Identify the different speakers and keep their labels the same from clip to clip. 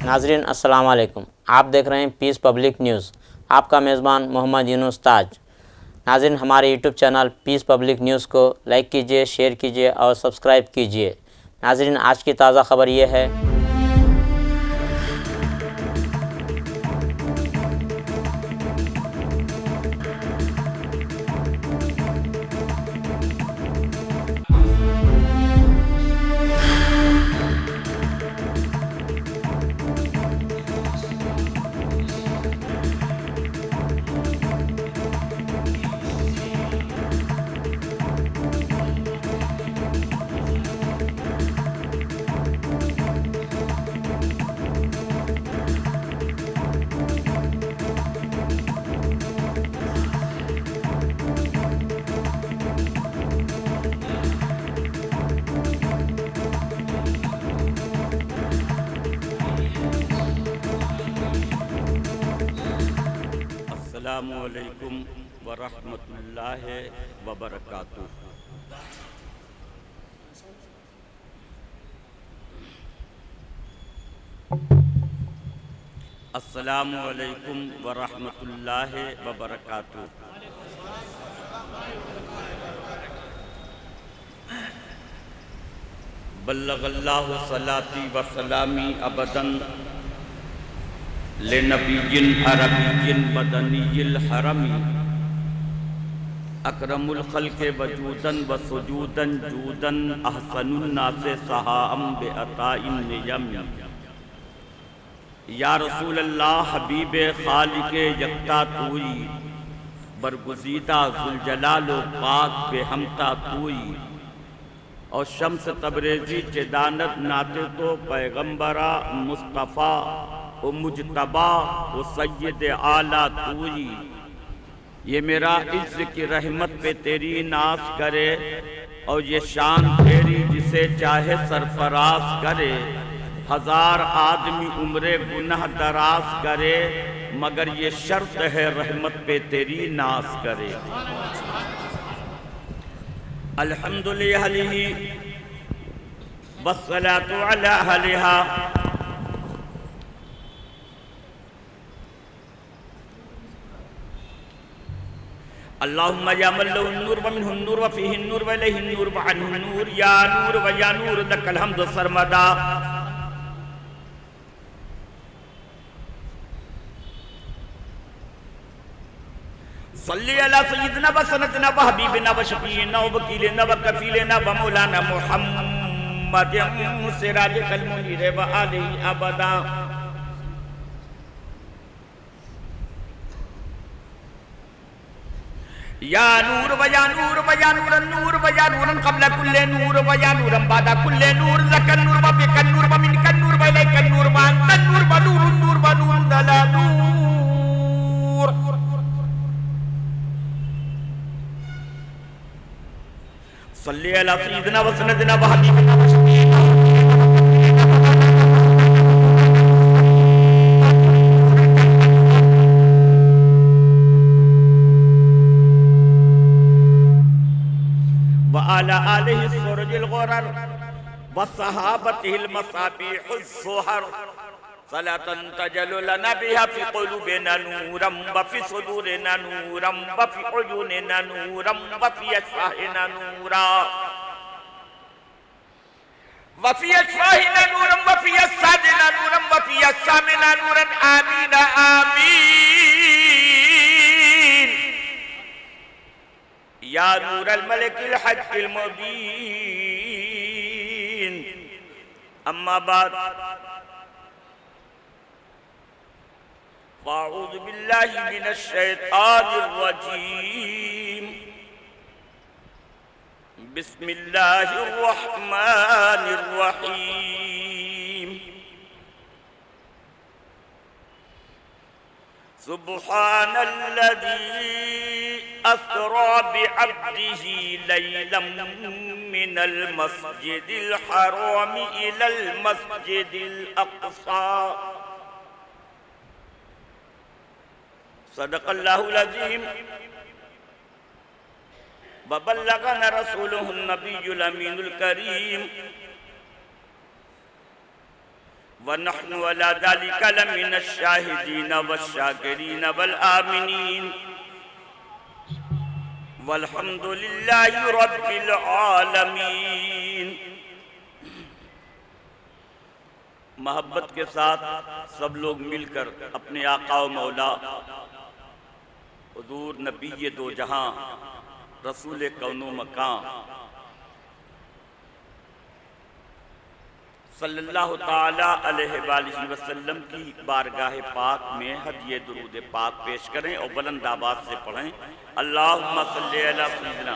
Speaker 1: ناظرین السلام علیکم، آپ دیکھ رہے ہیں پیس پبلک نیوز، آپ کا میزبان محمد یونس تاج۔ ناظرین ہمارے یوٹیوب چینل پیس پبلک نیوز کو لائک کیجئے، شیئر کیجئے اور سبسکرائب کیجئے۔ ناظرین آج کی تازہ خبر یہ ہے
Speaker 2: السلام علیکم ورحمۃ اللہ وبرکاتہ۔ السلام علیکم ورحمۃ اللہ وبرکاتہ۔ بلغ اللہ صلاتی و سلامی ابدا لنبی عربی مدنی الحرم اکرم الخلق وجودا وسجودا جودا احسن الناس سہاء بعطاء النعم۔ یا رسول اللہ حبیب خالق یکتا توئی، برگزیدہ ذوالجلال و پاک بے ہمتا توئی، اور شمس تبریزی چدانت ناتے تو پیغمبرہ مصطفیٰ و مجتبہ و سید اعلیٰ توئی۔ یہ میرا عز کی رحمت پہ تیری ناز کرے، اور یہ شان تیری جسے چاہے سرفراز کرے۔ ہزار آدمی عمر گناہ دراز کرے، مگر یہ شرط ہے رحمت پہ تیری ناز کرے۔ الحمدللہ والصلاة علی اہلہا۔ اللہم یا من لہ النور ومنہ النور وفیہ النور ولیہ النور وعنہ النور، یا نور و یا نور لک الحمد سرمدا۔ صلی علی سیدنا و سندنا و حبیبنا و شفیعنا و وکیلنا و کفیلنا و مولانا محمد سراج المنیر و آلہ ابدا۔ یا نور و یا نور و یا نور النور و یا نور قبل کل نور و یا نور بعد کل نور، لک النور و بک النور و منک النور و الیک النور و انت النور و نور النور و نور لا نور۔ صلی علی سیدنا و سندنا و حبیبنا و شفیعنا وعلى آلہ السرج الغرر وصحابته المصابيح الزهر، صلاة تجل لنا بها في قلوبنا نورا وفي صدورنا نورا وفي عيوننا نورا وفي أشفاهنا نورا وفي أشفاهنا نورا وفي أجسادنا نورا وفي أجسامنا نورا آمين آمين۔ یا نور الملک الحق المبین۔ اما بعد فاعوذ باللہ من الشیطان الرجیم، بسم اللہ الرحمن الرحیم۔ سبحان الذی أسرى بعبده ليلا من المسجد الحرام إلى المسجد الأقصى، صدق الله العظيم وبلغنا رسوله النبي الأمين الكريم ونحن على ذلك لمن الشاهدين والشاكرين والآمنين والحمد لله رب العالمین۔ محبت کے ساتھ سب لوگ مل کر اپنے آقا و مولا حضور نبی دو جہاں رسول کون و مکان صلی اللہ تعالی علیہ وآلہ وسلم کی بارگاہ پاک میں ہدیہ درود پاک پیش کریں اور بلند آواز سے پڑھیں۔ اللہم صلی علی سیدنا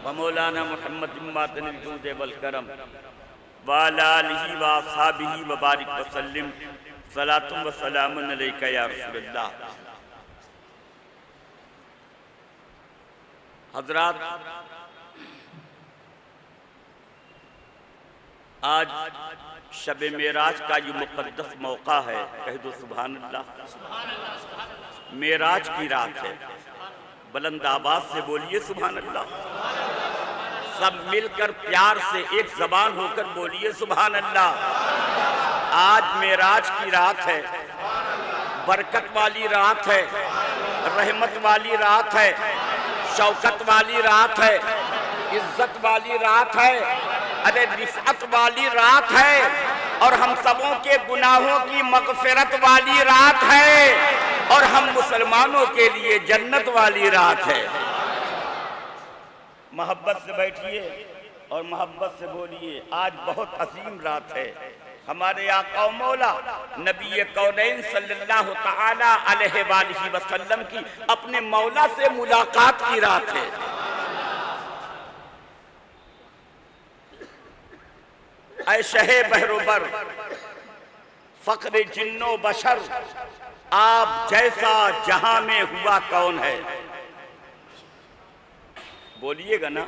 Speaker 2: و مولانا محمد ماتن الجود والکرم وعلی آلہ واصحابہ وبارک وسلم صلاۃ و سلام علیکہ یا رسول اللہ۔ حضرات، آج شب معراج کا یہ مقدس موقع ہے، کہہ دو سبحان اللہ۔ معراج کی رات ہے، بلند آواز سے بولیے سبحان اللہ۔ سب مل کر پیار سے ایک زبان ہو کر بولیے سبحان اللہ۔ آج معراج کی رات ہے، برکت والی رات ہے، رحمت والی رات ہے، شوکت والی رات ہے، عزت والی رات ہے، رفعت والی رات ہے، اور ہم سبوں کے گناہوں کی مغفرت والی رات ہے، اور ہم مسلمانوں کے لیے جنت والی رات ہے۔ محبت سے بیٹھیے اور محبت سے بولیے، آج بہت عظیم رات ہے، ہمارے آقا و مولا نبی کونین صلی اللہ تعالی علیہ وآلہ وسلم کی اپنے مولا سے ملاقات کی رات ہے۔ اے شہ بحر و بر، فقر جن و بشر، آپ جیسا جہاں میں ہوا کون ہے؟ بولیے گا نا،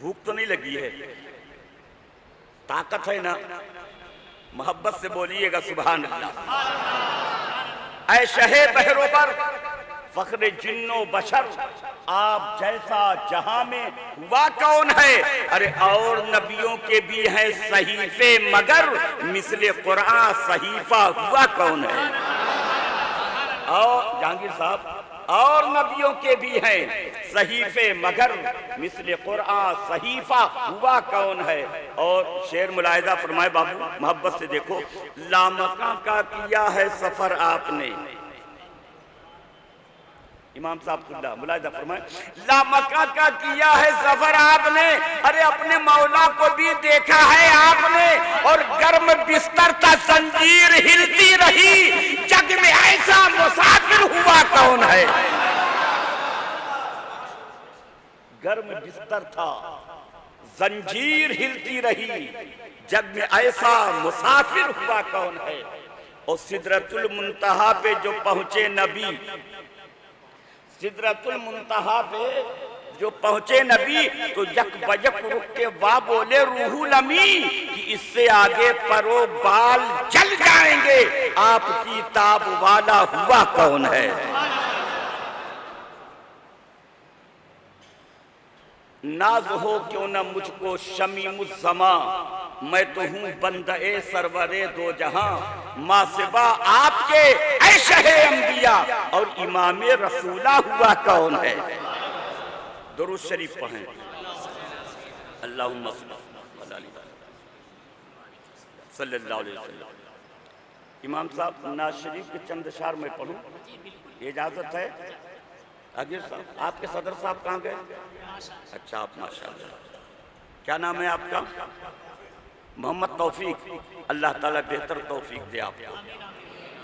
Speaker 2: بھوک تو نہیں لگی ہے، طاقت ہے نا، محبت سے بولیے گا سبحان اللہ۔ اے شہ بحر و بر، فخر جن و بشر، آپ جیسا جہاں میں ہوا کون ہے؟ ارے اور نبیوں کے بھی ہیں صحیفے، مگر مثل قرآن صحیفہ ہوا کون ہے؟ اور جہانگیر صاحب، اور نبیوں کے بھی ہیں صحیفے، مگر مثل قرآن صحیفہ ہوا کون ہے؟ اور شعر ملاحظہ فرمائے بابو، محبت سے دیکھو۔ لامکاں کا کیا ہے سفر آپ نے، امام صاحب اللہ ملاحظہ فرمائے، لامکاں کا کیا ہے سفر آپ نے، ارے اپنے مولا کو بھی دیکھا ہے آپ نے، اور گرم بستر تھا زنجیر ہلتی رہی، جگ میں ایسا مسافر ہوا کون ہے؟ گرم بستر تھا زنجیر ہلتی رہی، جگ میں ایسا مسافر ہوا کون ہے؟ اور سدرۃ المنتہا پہ جو پہنچے نبی، سدرۃ المنتہا پہ جو پہنچے نبی، تو یک بجک رک کے وا بولے روح الامی کہ اس سے آگے پر و بال جل جائیں گے، آپ کی تاب والا ہوا کون ہے؟ ناز ہو کیوں نہ مجھ کو شمیم الزمان، میں تو ہوں بندہ سرور دو جہاں، ماں سوا آپ کے اے شہ انبیاء اور امام رسولہ ہوا کون ہے؟ درود شریف پڑھیں۔ اللہم صلی اللہ علیہ وسلم۔ امام صاحب ناز شریف کے چند اشعار میں پڑھوں، یہ اجازت ہے؟ آگے صاحب، آپ کے صدر صاحب کہاں گئے؟ اچھا، آپ ماشاءاللہ، کیا نام ہے آپ کا؟ محمد توفیق، اللہ تعالیٰ بہتر توفیق دے آپ کو،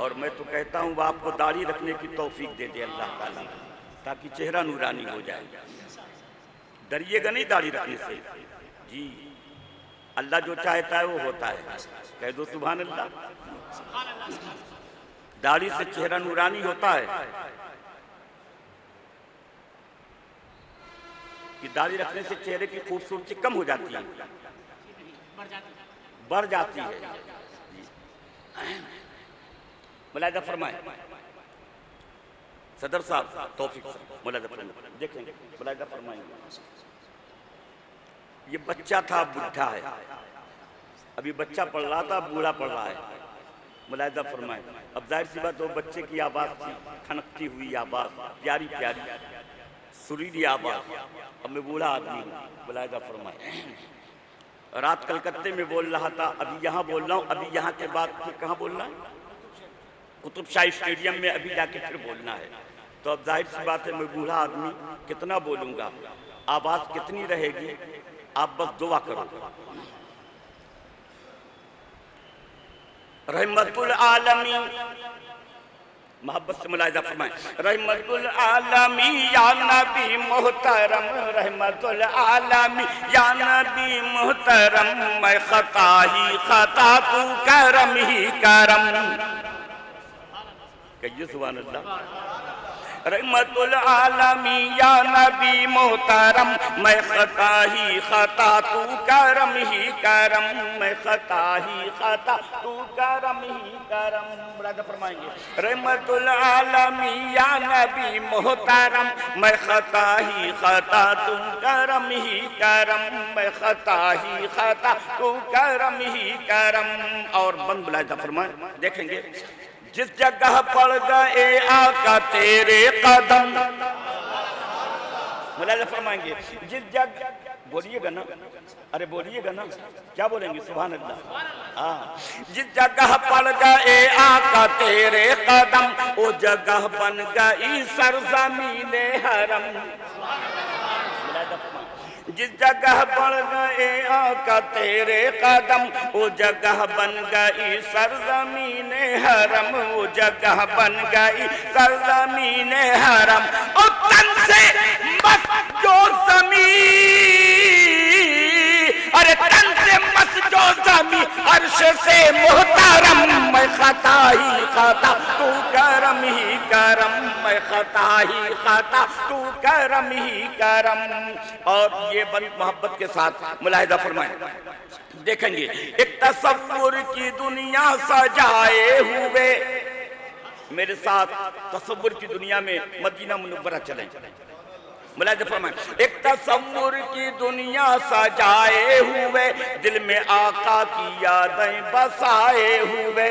Speaker 2: اور میں تو کہتا ہوں وہ آپ کو داڑھی رکھنے کی توفیق دے دے اللہ تعالیٰ، تاکہ چہرہ نورانی ہو جائے۔ ڈریے گا نہیں داڑھی رکھنے سے، جی اللہ جو چاہتا ہے وہ ہوتا ہے، کہہ دو سبحان اللہ۔ داڑھی سے چہرہ نورانی ہوتا ہے، کہ داڑھی رکھنے سے چہرے کی خوبصورتی کم ہو جاتی ہے، بڑھ جاتی ہے۔ ملاحظہ فرمائیں صدر صاحب، توفیق صاحب، ملاحظہ فرمائیں، دیکھیں ملاحظہ فرمائیں۔ یہ بچہ تھا، بڈھا ہے، ابھی بچہ پڑھ رہا تھا، بوڑھا پڑھ رہا ہے، ملاحظہ فرمائیں۔ اب ظاہر سی بات وہ بچے کی آواز تھی، کھنکتی ہوئی آواز، پیاری پیاری سریلی آواز، اب میں بوڑھا آدمی ہوں، ملاحظہ فرمائیں۔ رات کلکتے میں بول رہا تھا، ابھی یہاں بول رہا ہوں، ابھی یہاں کے بعد پھر کہاں بولنا ہے؟ قطب شاہی اسٹیڈیم میں ابھی جا کے پھر بولنا ہے۔ تو اب ظاہر سی بات ہے میں بوڑھا آدمی کتنا بولوں گا، آواز کتنی رہے گی، آپ بس دعا کرو۔ رحمت العالمین، محبت سے ملاحظہ فرمائیں۔ رحمت العالمین یا نبی محترم، رحمت العالمین یا نبی محترم، میں خطا ہی خطا تو کرم ہی کرم۔ کہیے سبحان اللہ۔ رحمت العالمین یا نبی محترم، میں خطا ہی خطا تو کرم ہی کرم، میں خطا ہی خطا تو کرم ہی کرم۔ ملاحظہ فرمائیں گے۔ رحمت العالمین یا نبی محترم، میں خطا ہی خطا تو کرم ہی کرم، میں خطا ہی خطا تو کرم ہی کرم۔ اور بند ملاحظہ فرمائیں، دیکھیں گے جس جگہ پڑ گئے آقا تیرے قدم، ملاحظہ فرمائیں گے جس جگہ، بولیے گا نا، ارے بولیے گا نا، کیا بولیں گے؟ سبحان اللہ۔ جس جگہ پڑ گئے آقا تیرے قدم، وہ جگہ بن گئی سرزمین حرم۔ جس جگہ بڑھ گئے آقا تیرے قدم، وہ جگہ بن گئی سرزمین حرم، وہ جگہ بن گئی سرزمین حرم۔ اور تن سے مس جو زمین، ارے تن سے مس جو زمین، عرش سے محترم، میں خطا ہی خطا تو کرم ہی کرم، میں خطا ہی خطا تو کرم ہی کرم۔ اور یہ بند محبت کے ساتھ ملاحظہ فرمائیں، دیکھیں گے ایک تصور کی دنیا سجائے ہوئے، میرے ساتھ تصور کی دنیا میں مدینہ منورہ چلیں، ملاحظہ فرمائیں۔ ایک تصور کی دنیا سجائے ہوئے، دل میں آقا کی یادیں بسائے ہوئے،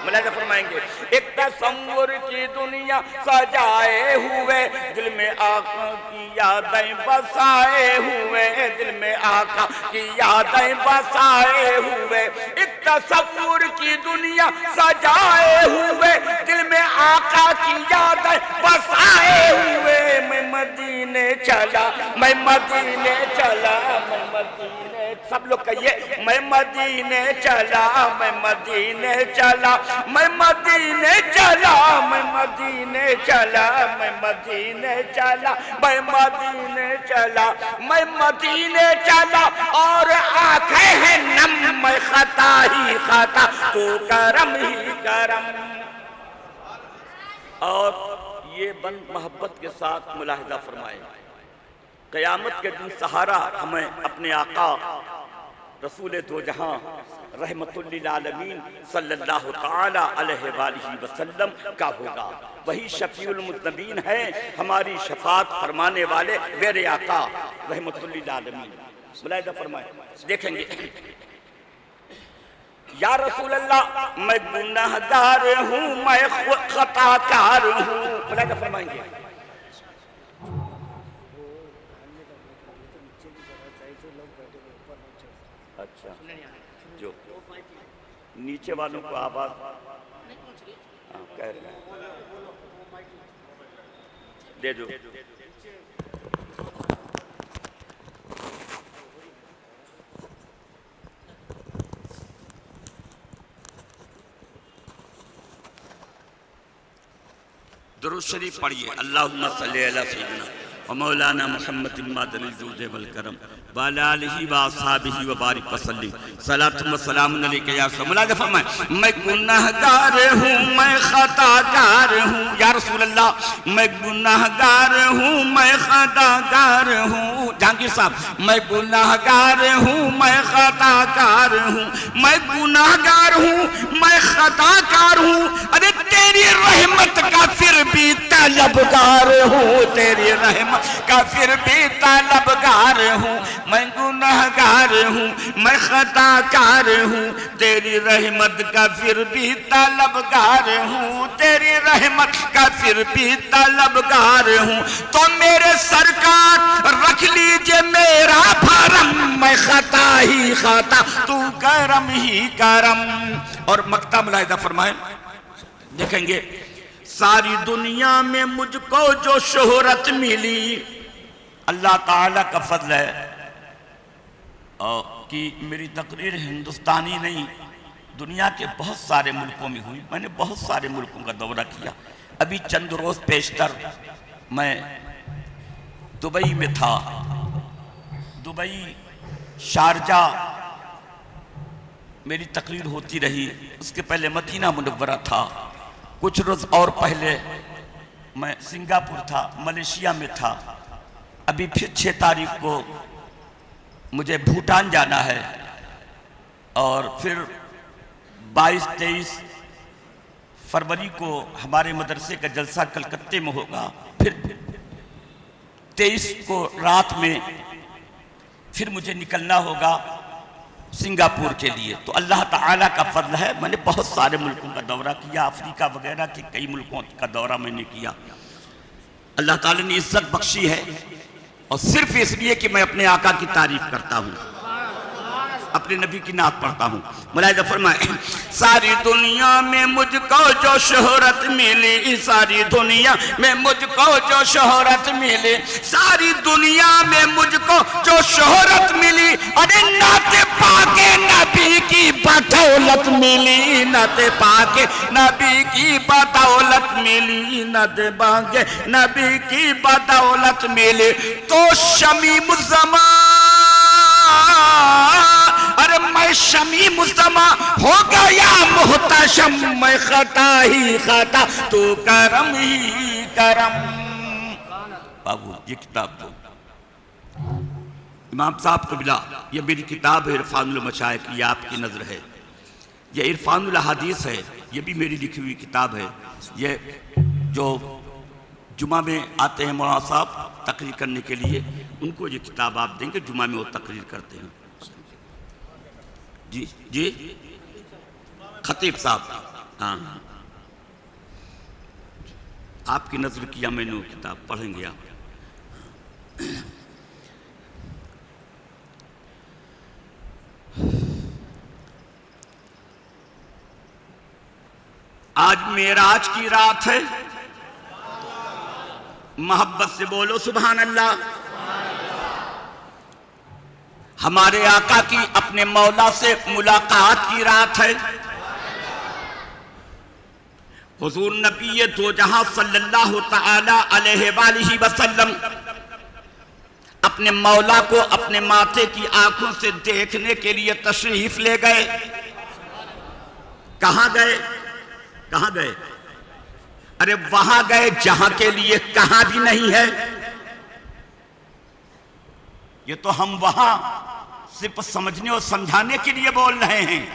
Speaker 2: ملاحظہ فرمائیں گے۔ ایک تصور کی دنیا سجائے ہوئے، دل میں آقا کی یادیں بسائے ہوئے، دل میں آقا کی یادیں بسائے ہوئے۔ ایک تصور کی دنیا سجائے ہوئے، دل میں آقا کی یادیں بسائے ہوئے۔ میں مدینے چلا، میں مدینے چلا، میں مدینے، سب لوگ کہیے میں مدینے چلا، میں مدینے چلا، میں مدینے چلا، میں مدینے چلا، میں مدینے چلا، میں مدینے چلا، میں مدینے چلا، اور آنکھیں ہیں نم، میں خطا ہی خطا تو کرم ہی کرم۔ اور یہ بند محبت کے ساتھ ملاحظہ فرمائے، قیامت کے دن سہارا ہمیں اپنے آقا رسول دو جہاں رحمت للعالمین صلی اللہ تعالی علیہ وآلہ وسلم کا ہوگا۔ وہی شفیع المذنبین ہے، ہماری شفاعت فرمانے والے میرے آقا رحمت للعالمین۔ ملاحظہ فرمائیں، دیکھیں گے یا رسول اللہ میں گناہ گار ہوں، میں خطا کار ہوں، ملاحظہ فرمائیں گے۔ اچھا جو نیچے والوں کو آواز کہہ رہے ہیں دے دو۔ درود شریف پڑھیے، اللہم صلی علی سیدنا ومولانا محمد مادن الجود والکرم وعلی آلہ واصحابہ وبارک وسلم، صلاۃ و سلام علیکہ یا رسول اللہ۔ ملاحظہ فرمائیں، میں گناہ گار ہوں، میں خطا کار ہوں، یا رسول اللہ میں گناہ گار ہوں، میں خطا کار ہوں، جہانگیر صاحب میں گناہ گار ہوں، میں خطا کار ہوں، میں گناہ گار ہوں، میں خطا کار ہوں، ارے تیری رحمت کا پھر بھی طلبگار ہوں، تیری رحمت کا پھر بھی طلبگار ہوں، میں گنہگار ہوں، میں خطا کار ہوں، تیری رحمت کا پھر بھی طلبگار ہوں، تیری رحمت کا پھر بھی طلبگار ہوں، تو میرے سرکار رکھ لیجئے میرا بھرم، میں خطا ہی خطا تو کرم ہی کرم۔ اور مقطع ملاحظہ فرمائیں، دیکھیں گے ساری دنیا میں مجھ کو جو شہرت ملی، اللہ تعالیٰ کا فضل ہے کہ میری تقریر ہندوستانی نہیں، دنیا کے بہت سارے ملکوں میں ہوئی، میں نے بہت سارے ملکوں کا دورہ کیا۔ ابھی چند روز پیشتر میں دبئی میں تھا، دبئی شارجہ میری تقریر ہوتی رہی، اس کے پہلے مدینہ منورہ تھا، کچھ روز اور پہلے میں سنگاپور تھا، ملیشیا میں تھا، ابھی پھر 6 تاریخ کو مجھے بھوٹان جانا ہے، اور پھر 22-23 فروری کو ہمارے مدرسے کا جلسہ کلکتے میں ہوگا، پھر 23 کو رات میں پھر مجھے نکلنا ہوگا سنگاپور کے لیے۔ تو اللہ تعالیٰ کا فضل ہے، میں نے بہت سارے ملکوں کا دورہ کیا، افریقہ وغیرہ کے کئی ملکوں کا دورہ میں نے کیا۔ اللہ تعالیٰ نے عزت بخشی ہے، اور صرف اس لیے کہ میں اپنے آقا کی تعریف کرتا ہوں، اپنے نبی کی نعت پڑھتا ہوں۔ ملاحظہ فرمائے، ساری دنیا میں مجھ کو جو شہرت ملی، ساری دنیا میں مجھ کو جو شہرت ملی، ساری دنیا میں مجھ کو جو شہرت ملی، ارے نعت پاک نبی کی بدولت ملی، نعت پاک نبی کی بدولت ملی، نعت پاک نبی کی بدولت ملی، تو شمیم الزمان، ارے میں شمیم الزمان ہو گیا محتشم، میں خطا ہی خطا تو کرم ہی کرم۔ بابو یہ کتاب دو امام صاحب کو ملا، یہ میری کتاب ہے عرفان المشائخ، یہ آپ کی نظر ہے، یہ عرفان الاحادیث ہے، یہ بھی میری لکھی ہوئی کتاب ہے۔ یہ جو جمعہ میں آتے ہیں مولانا صاحب تقریر کرنے کے لیے، ان کو یہ کتاب آپ دیں گے، جمعہ میں وہ تقریر کرتے ہیں۔ جی جی خطیب صاحب، ہاں آپ کی نظر کیا میں نے وہ کتاب، پڑھیں گے آپ۔ آج معراج کی رات ہے، محبت سے بولو سبحان اللہ۔ ہمارے آقا کی اپنے مولا سے ملاقات کی رات ہے، حضور نبی دو جہاں صلی اللہ تعالی علیہ وآلہ وسلم اپنے مولا کو اپنے ماتھے کی آنکھوں سے دیکھنے کے لیے تشریف لے گئے۔ کہاں گئے؟ کہاں گئے؟ ارے وہاں گئے جہاں کے لیے کہاں بھی نہیں ہے۔ یہ تو ہم وہاں صرف سمجھنے اور سمجھانے کے لیے بول رہے ہیں۔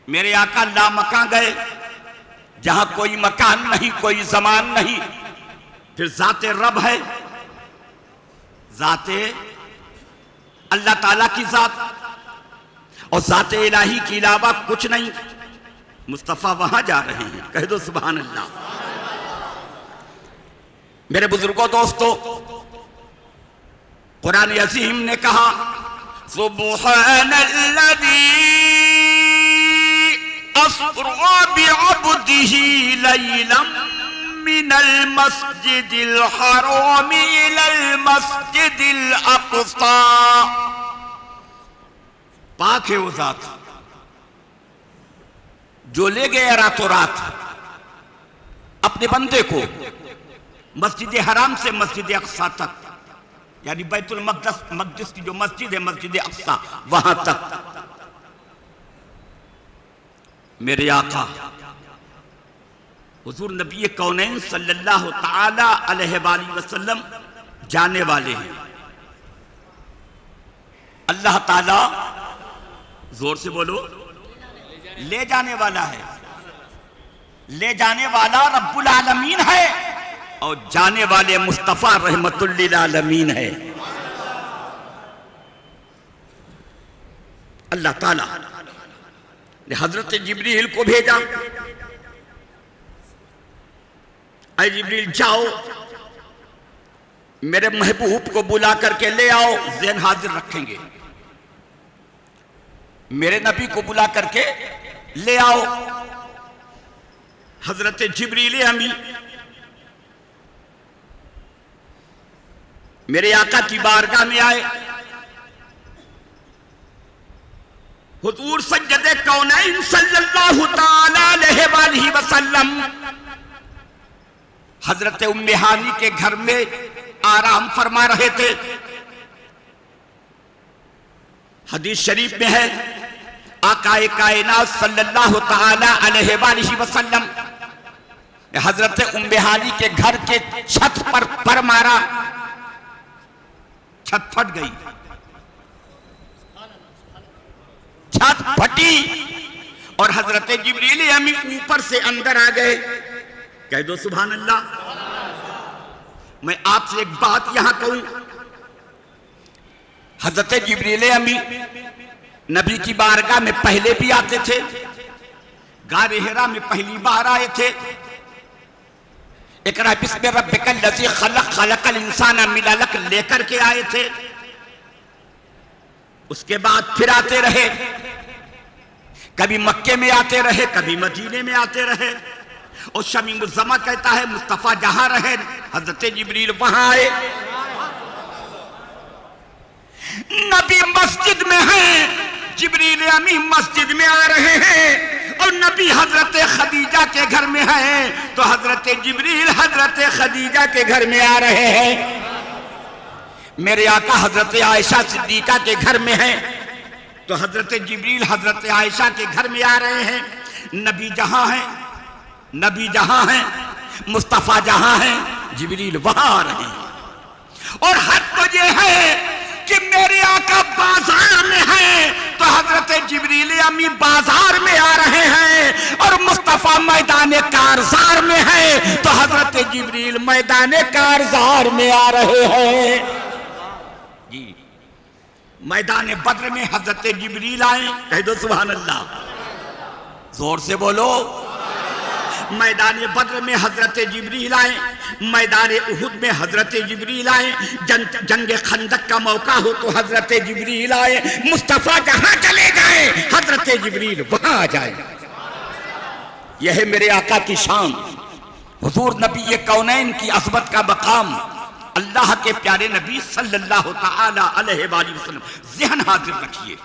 Speaker 2: میرے آقا لامکاں گئے جہاں کوئی مکان نہیں، کوئی زمان نہیں، پھر ذات رب ہے، ذات اللہ تعالیٰ کی ذات، اور ذات الہی کے علاوہ کچھ نہیں۔ مصطفیٰ وہاں جا رہے ہیں، کہہ دو سبحان اللہ۔ میرے بزرگوں دوستو، قرآن عظیم نے کہا سبحان الذی اسرا بعبدہ لیلا من المسجد الحرام الى المسجد الاقصى۔ پاک ہے وہ ذات جو لے گئے راتوں رات اپنے بندے کو مسجد حرام سے مسجد اقصیٰ تک، یعنی بیت المقدس کی جو مسجد ہے مسجد اقصیٰ، وہاں تک۔ میرے آقا حضور نبی کونین صلی اللہ تعالی علیہ وآلہ وسلم جانے والے ہیں۔ اللہ تعالی زور سے بولو، لے جانے والا ہے، لے جانے والا رب العالمین ہے، اور جانے والے مصطفیٰ رحمت للعالمین ہے۔ اللہ تعالیٰ نے حضرت جبریل کو بھیجا، اے جبریل جاؤ میرے محبوب کو بلا کر کے لے آؤ، ذہن حاضر رکھیں گے، میرے نبی کو بلا کر کے لے آؤ۔ حضرت جبریل امی میرے آقا کی بارگاہ میں آئے، حضور سید کونین صلی اللہ تعالی علیہ وآلہ وسلم حضرت ام ہانی کے گھر میں آرام فرما رہے تھے۔ حدیث شریف میں ہے آقا کائنات صلی اللہ تعالی علیہ وآلہ وسلم حضرت ام ہانی کے گھر کے چھت پر پر مارا، چھت پھٹ گئی، چھت پھٹی اور حضرت جبریل امی اوپر سے اندر آ گئے۔ کہہ دو سبحان اللہ۔ میں آپ سے ایک بات یہاں کہوں، حضرت جبریل امی نبی کی بارگاہ میں پہلے بھی آتے تھے، غار حرا میں پہلی بار آئے تھے، اقرأ بسم ربک الذی خلق خلق الانسان من علق لے کر کے آئے تھے، اس کے بعد پھر آتے رہے، کبھی مکے میں آتے رہے، کبھی مدینے میں آتے رہے، اور شمیم الزماں کہتا ہے مصطفیٰ جہاں رہے حضرت جبریل وہاں آئے۔ نبی مسجد میں ہیں، جبریل امی مسجد میں آ رہے ہیں، اور نبی حضرت خدیجہ کے گھر میں ہیں تو حضرت جبریل حضرت خدیجہ کے گھر میں آ رہے ہیں۔ میرے آقا حضرت عائشہ صدیقہ کے گھر میں ہیں تو حضرت جبریل حضرت عائشہ کے گھر میں آ رہے ہیں۔ نبی جہاں ہیں، نبی جہاں ہیں، مصطفیٰ جہاں ہیں، جبریل وہاں آ رہے ہیں۔ اور حد تو یہ ہے کہ میرے آقا بازار میں ہیں تو حضرت جبریل امی بازار میں آ رہے ہیں، اور مصطفیٰ میدان کارزار میں ہیں تو حضرت جبریل میدان کارزار میں آ رہے ہیں۔ جی میدان بدر میں حضرت جبریل آئے، کہہ دو سبحان اللہ، زور سے بولو۔ میدان بدر میں حضرت جبریل آئے، میدان احد میں حضرت جبریل آئے، جنگ خندق کا موقع ہو تو حضرت جبریل آئے، مصطفیٰ جہاں چلے جائیں حضرت جبریل وہاں آ جائے۔ یہ ہے میرے آقا کی شان، حضور نبی کونین کی عظمت کا مقام، اللہ کے پیارے نبی صلی اللہ تعالی علیہ وآلہ وسلم۔ ذہن حاضر رکھیے،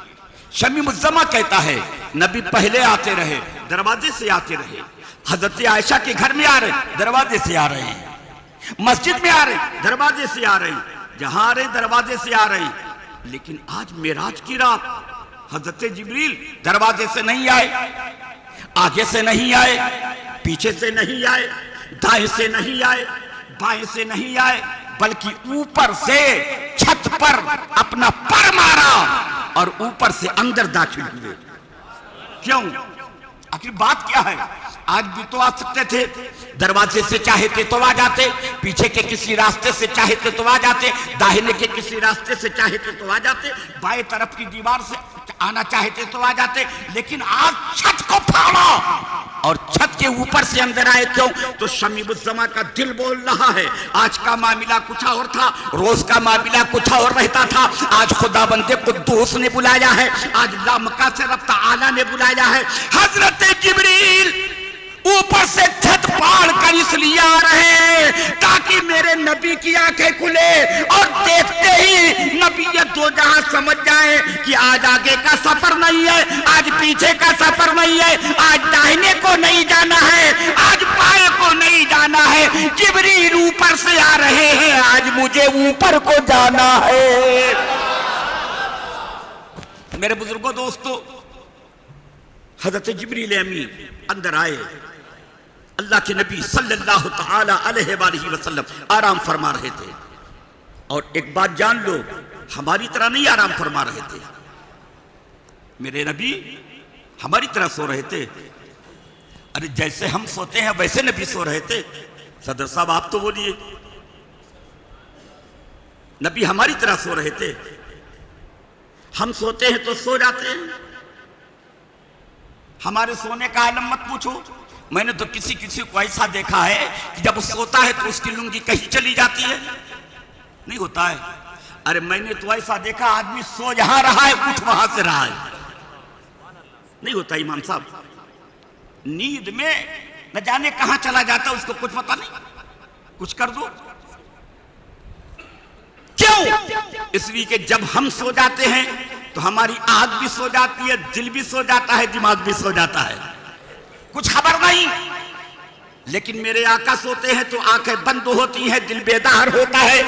Speaker 2: شمیم الزماں کہتا ہے نبی پہلے آتے رہے، دروازے سے آتے رہے، حضرت عائشہ کے گھر میں آ رہے ہیں دروازے سے آ رہے ہیں، مسجد میں آ رہے ہیں دروازے سے آ رہے ہیں، جہاں آ رہے ہیں دروازے سے آ رہے ہیں۔ لیکن آج معراج کی رات حضرت جبریل دروازے سے نہیں آئے، آگے سے نہیں آئے، پیچھے سے نہیں آئے، دائیں سے نہیں آئے، بائیں سے نہیں آئے، بلکہ اوپر سے چھت پر اپنا پر مارا اور اوپر سے اندر داخل ہوئے۔ کیوں؟ آخر بات کیا ہے؟ آج بھی تو آ سکتے تھے، دروازے سے چاہتے تو آ جاتے، پیچھے کے کسی راستے سے چاہتے تو آ جاتے، داہنے کے کسی راستے سے چاہتے تو آ جاتے، بائیں طرف کی دیوار سے آنا چاہتے تو آ جاتے، لیکن آج چھت کو پھاڑا اور چھت کے اوپر سے اندر آئے۔ کیوں؟ تو شمیم الزماں کا دل بول رہا ہے آج کا معاملہ کچھ اور تھا، روز کا معاملہ کچھ اور رہتا تھا، آج خدا بندے قدوس نے بلایا ہے، آج لامکہ سے رب تعالی نے بلایا ہے۔ حضرت جبریل اوپر سے چھت پاڑ کر اس لیے آ رہے ہیں تاکہ میرے نبی کی آنکھیں کھلے اور دیکھتے ہی نبی یہ دو جہاں سمجھ جائیں کہ آج آگے کا سفر نہیں ہے، آج پیچھے کا سفر نہیں ہے، آج داہنے کو نہیں جانا ہے، آج بائیں کو نہیں جانا ہے، جبریل اوپر سے آ رہے ہیں، آج مجھے اوپر کو جانا ہے۔ میرے بزرگوں دوستو، حضرت جبریل امی اندر آئے، اللہ کے نبی صلی اللہ تعالی علیہ وآلہ وسلم آرام فرما رہے تھے، اور ایک بات جان لو، ہماری طرح نہیں آرام فرما رہے تھے، میرے نبی ہماری طرح سو رہے تھے، ارے جیسے ہم سوتے ہیں ویسے نبی سو رہے تھے۔ صدر صاحب آپ تو بولیے، نبی ہماری طرح سو رہے تھے، ہم سوتے ہیں تو سو جاتے ہیں. ہمارے سونے کا عالم مت پوچھو. میں نے تو کسی کو ایسا دیکھا ہے کہ جب وہ سوتا ہے تو اس کی لنگی کہیں چلی جاتی ہے. نہیں ہوتا ہے. ارے میں نے تو ایسا دیکھا آدمی سو جہاں رہا ہے اٹھ وہاں سے رہا ہے. نہیں ہوتا امام صاحب. نیند میں نہ جانے کہاں چلا جاتا اس کو کچھ پتا نہیں. کچھ کر دو. کیوں؟ اس لیے کہ جب ہم سو جاتے ہیں تو ہماری آنکھ بھی سو جاتی ہے, دل بھی سو جاتا ہے, دماغ بھی سو جاتا ہے. کچھ خبر نہیں. لیکن میرے آقا سوتے ہیں تو آنکھیں بند ہوتی ہیں, دل بیدار ہوتا ہے.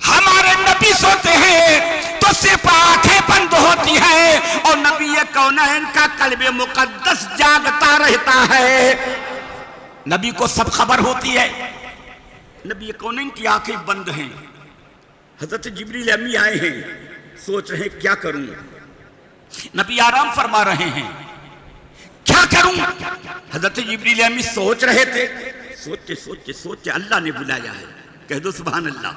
Speaker 2: ہمارے نبی سوتے ہیں تو صرف آنکھیں بند ہوتی ہیں اور نبی کونین کا قلب مقدس جاگتا رہتا ہے. نبی کو سب خبر ہوتی ہے. نبی کونین کی آنکھیں بند ہیں. حضرت جبریل امی آئے ہیں, سوچ رہے ہیں کیا کروں. نبی آرام فرما رہے ہیں, کیا کروں. حضرت جبریل امی سوچ رہے تھے. سوچتے اللہ نے بلایا ہے. کہہ دو سبحان اللہ.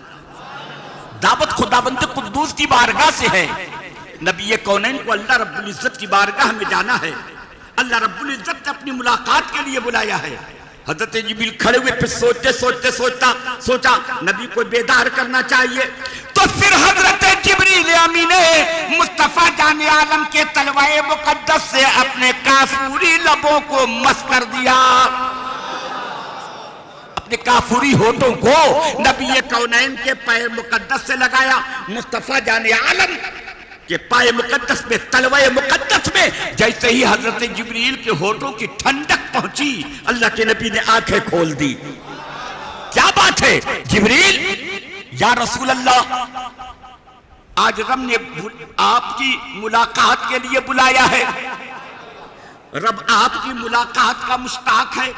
Speaker 2: دعوت خداوند قدوس کی بارگاہ سے ہے. نبی کونین کو اللہ رب العزت کی بارگاہ میں جانا ہے. اللہ رب العزت نے اپنی ملاقات کے لیے بلایا ہے. حضرت جبریل کھڑے ہوئے پھر سوچا نبی کو بیدار کرنا چاہیے. تو پھر حضرت جبریل امی نے مصطفیٰ جان عالم کے تلوائے مقدس سے اپنے کافوری لبوں کو مس کر دیا. اپنے کافوری ہونٹوں کو نبی کونین کے پائے مقدس سے لگایا. مصطفیٰ جان عالم کہ پائے مقدس میں, تلوائے مقدس میں جیسے ہی حضرت جبریل کے ہونٹوں کی ٹھنڈک پہنچی, اللہ کے نبی نے آنکھیں کھول دی. کیا بات ہے. جبریل, یا رسول اللہ, آج رب نے آپ کی ملاقات کے لیے بلایا ہے. رب آپ کی ملاقات کا مشتاق ہے.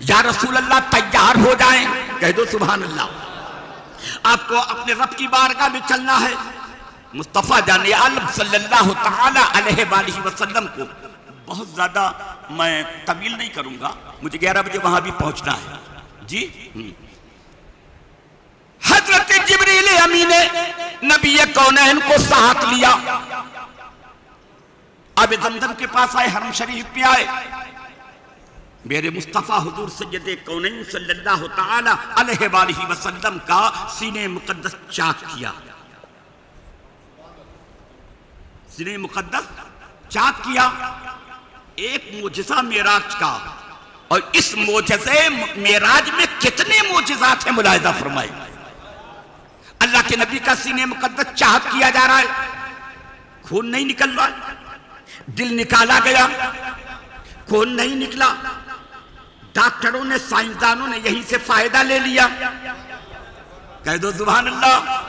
Speaker 2: یا رسول اللہ تیار ہو جائیں. کہہ دو سبحان اللہ. آپ کو اپنے رب کی بارگاہ میں چلنا ہے. مصطفیٰ جان عالم صلی اللہ تعالی علیہ وآلہ وسلم کو بہت زیادہ میں طویل نہیں کروں گا, مجھے 11 بجے وہاں بھی پہنچنا ہے. جی, حضرت جبریل امی نے نبی کونین کو ساتھ لیا. اب زمزم کے پاس آئے, حرم شریف پہ آئے. میرے مصطفیٰ حضور سید کونین صلی اللہ تعالی علیہ وآلہ وسلم کا سینے مقدس چاک کیا. سینے مقدس چاک کیا. ایک معجزہ معراج کا, اور اس معجزے معراج میں کتنے معجزات ہیں ملاحظہ فرمائے. اللہ کے نبی کا سینے مقدس چاک کیا جا رہا ہے. خون نہیں نکل رہا. دل نکالا گیا, خون نہیں نکلا. ڈاکٹروں نے, سائنسدانوں نے یہیں سے فائدہ لے لیا. کہہ دو سبحان اللہ.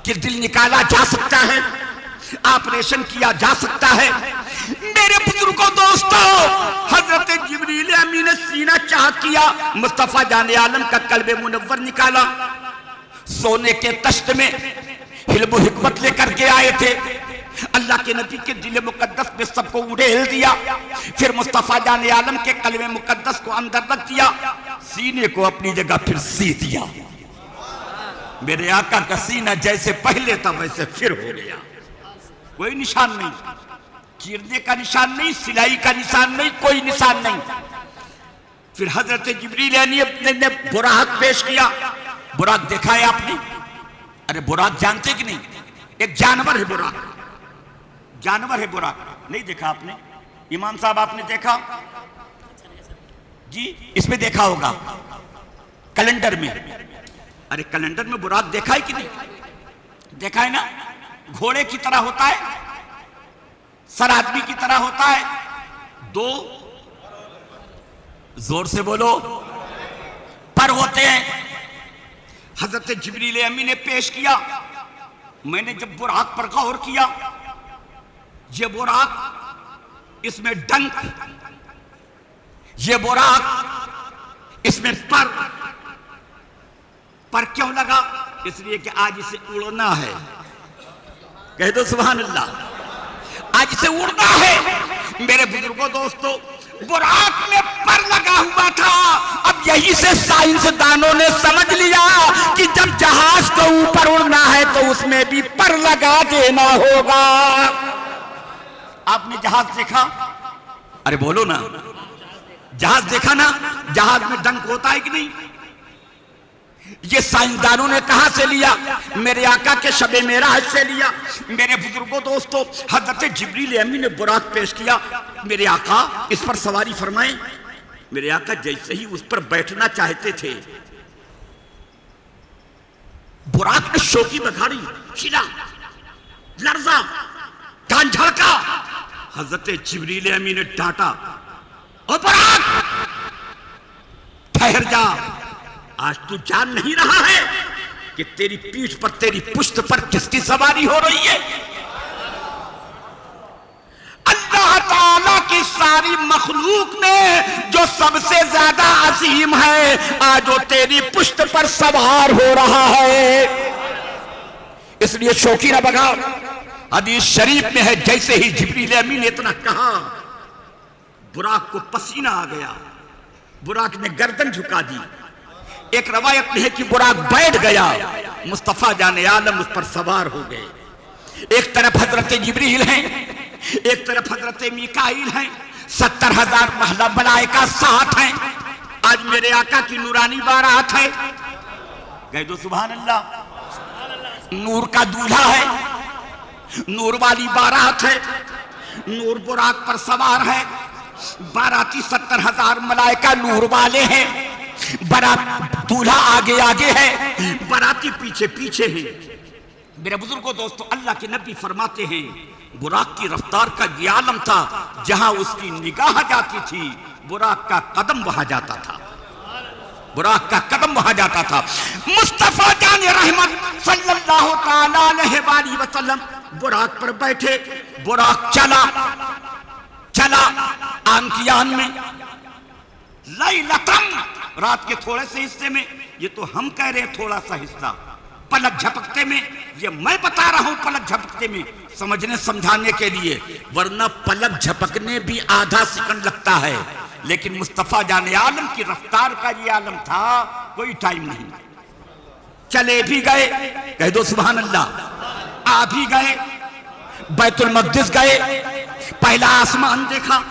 Speaker 2: کہ دل نکالا جا سکتا ہے, آپریشن کیا جا سکتا ہے. میرے بزرگوں دوستو, حضرت جبریل امی نے سینہ چاک کیا. مصطفیٰ جان عالم کا قلب منور نکالا. سونے کے تشت میں حلم و حکمت لے کر کے آئے تھے. اللہ کے نبی کے دل مقدس میں سب کو اڑیل دیا. پھر مصطفیٰ جان عالم کے قلب مقدس کو اندر رکھ دیا. سینے کو اپنی جگہ پھر سی دیا. میرے آقا کا سینہ جیسے پہلے تھا ویسے پھر ہو گیا. کوئی نشان نہیں, چیرنے کا نشان نہیں, سلائی کا نشان نہیں, کوئی نشان نہیں. پھر حضرت جبریل نے براق پیش کیا. براق دیکھا ہے آپ نے؟ ارے براق جانتے کہ نہیں؟ ایک جانور ہے براق. جانور ہے براق. نہیں دیکھا آپ نے؟ امام صاحب آپ نے دیکھا؟ جی, اس میں دیکھا ہوگا کیلنڈر میں. ارے کیلنڈر میں براق دیکھا ہے کہ نہیں؟ دیکھا ہے نا. گھوڑے کی طرح ہوتا ہے, سر آدمی کی طرح ہوتا ہے, 2 زور سے بولو پر ہوتے ہیں. حضرت جبریل امی نے پیش کیا. میں نے جب براق پر غور کیا, یہ براق, اس میں ڈنک, یہ براق, اس میں پر کیوں لگا؟ اس لیے کہ آج اسے اڑنا ہے. کہہ دو سبحان اللہ. آج اسے اڑنا ہے. میرے بزرگوں دوستو, براق میں پر لگا ہوا تھا. یہی سے سائنسدانوں نے سمجھ لیا کہ جب جہاز کو اوپر اڑنا ہے تو اس میں بھی پر لگا دینا ہوگا۔ آپ نے جہاز دیکھا؟ ارے بولو نا، جہاز دیکھا نا؟ جہاز میں ڈنک ہوتا ہے کہ نہیں؟ یہ سائنسدانوں نے کہاں سے لیا؟ میرے آقا کے شب معراج سے لیا۔ میرے بزرگوں دوستو، حضرت جبریل امین نے براق پیش کیا، میرے آقا اس پر سواری فرمائیں۔ میرے آقا جیسے ہی اس پر بیٹھنا چاہتے تھے، براق نے شوکی بگاڑی، ہلا، لرزا، کان جھڑکا۔ حضرت جبریل امین نے ڈانٹا، او براق ٹھہر جا، آج تو جان نہیں رہا ہے کہ تیری پیٹھ پر، تیری پشت پر کس کی سواری ہو رہی ہے؟ اللہ تعالیٰ کی ساری مخلوق میں جو سب سے زیادہ عظیم ہے، آج وہ تیری پشت پر سوار ہو رہا ہے۔ اس لیے شوکی نہ بگاڑ۔ حدیث شریف میں ہے، جیسے ہی جبریل امین نے اتنا کہا، براق کو پسینہ آ گیا، براق نے گردن جھکا دی۔ ایک روایت میں ہے کہ براق بیٹھ گیا، مصطفیٰ جان عالم اس پر سوار ہو گئے۔ ایک طرف حضرت جبریل ہیں، ایک طرف حضرت میکائیل ہیں، 70,000 ملائکہ ساتھ ہیں۔ آج میرے آقا کی نورانی بارات ہے، کہہ دو سبحان اللہ۔ نور کا دولہا ہے، نور والی بارات ہے، نور براق پر سوار ہے۔ باراتی 70,000 ملائکہ نور والے ہیں، بارات دولہا آگے آگے ہے، باراتی پیچھے پیچھے ہیں۔ میرے بزرگوں دوستو، اللہ کے نبی فرماتے ہیں براق کی رفتار کا یہ عالم تھا، جہاں اس کی نگاہ جاتی تھی براق کا قدم وہاں جاتا تھا، براق کا قدم وہاں جاتا تھا۔ مصطفیٰ جان رحمت صلی اللہ تعالیٰ علیہ وآلہ وسلم براق پر بیٹھے، براق چلا آن کی آن میں، لیلتن، رات کے تھوڑے سے حصے میں، یہ تو ہم کہہ رہے ہیں تھوڑا سا حصہ، پلک جھپکتے میں، یہ میں بتا رہا ہوں پلک جھپکتے میں سمجھنے سمجھانے کے لیے، ورنہ پلک جھپکنے بھی آدھا سیکنڈ لگتا ہے، لیکن مصطفیٰ جان عالم کی رفتار کا یہ عالم تھا، کوئی ٹائم نہیں۔ چلے بھی گئے، کہہ دو سبحان اللہ، آ بھی گئے، بیت المقدس گئے، پہلا آسمان دیکھا،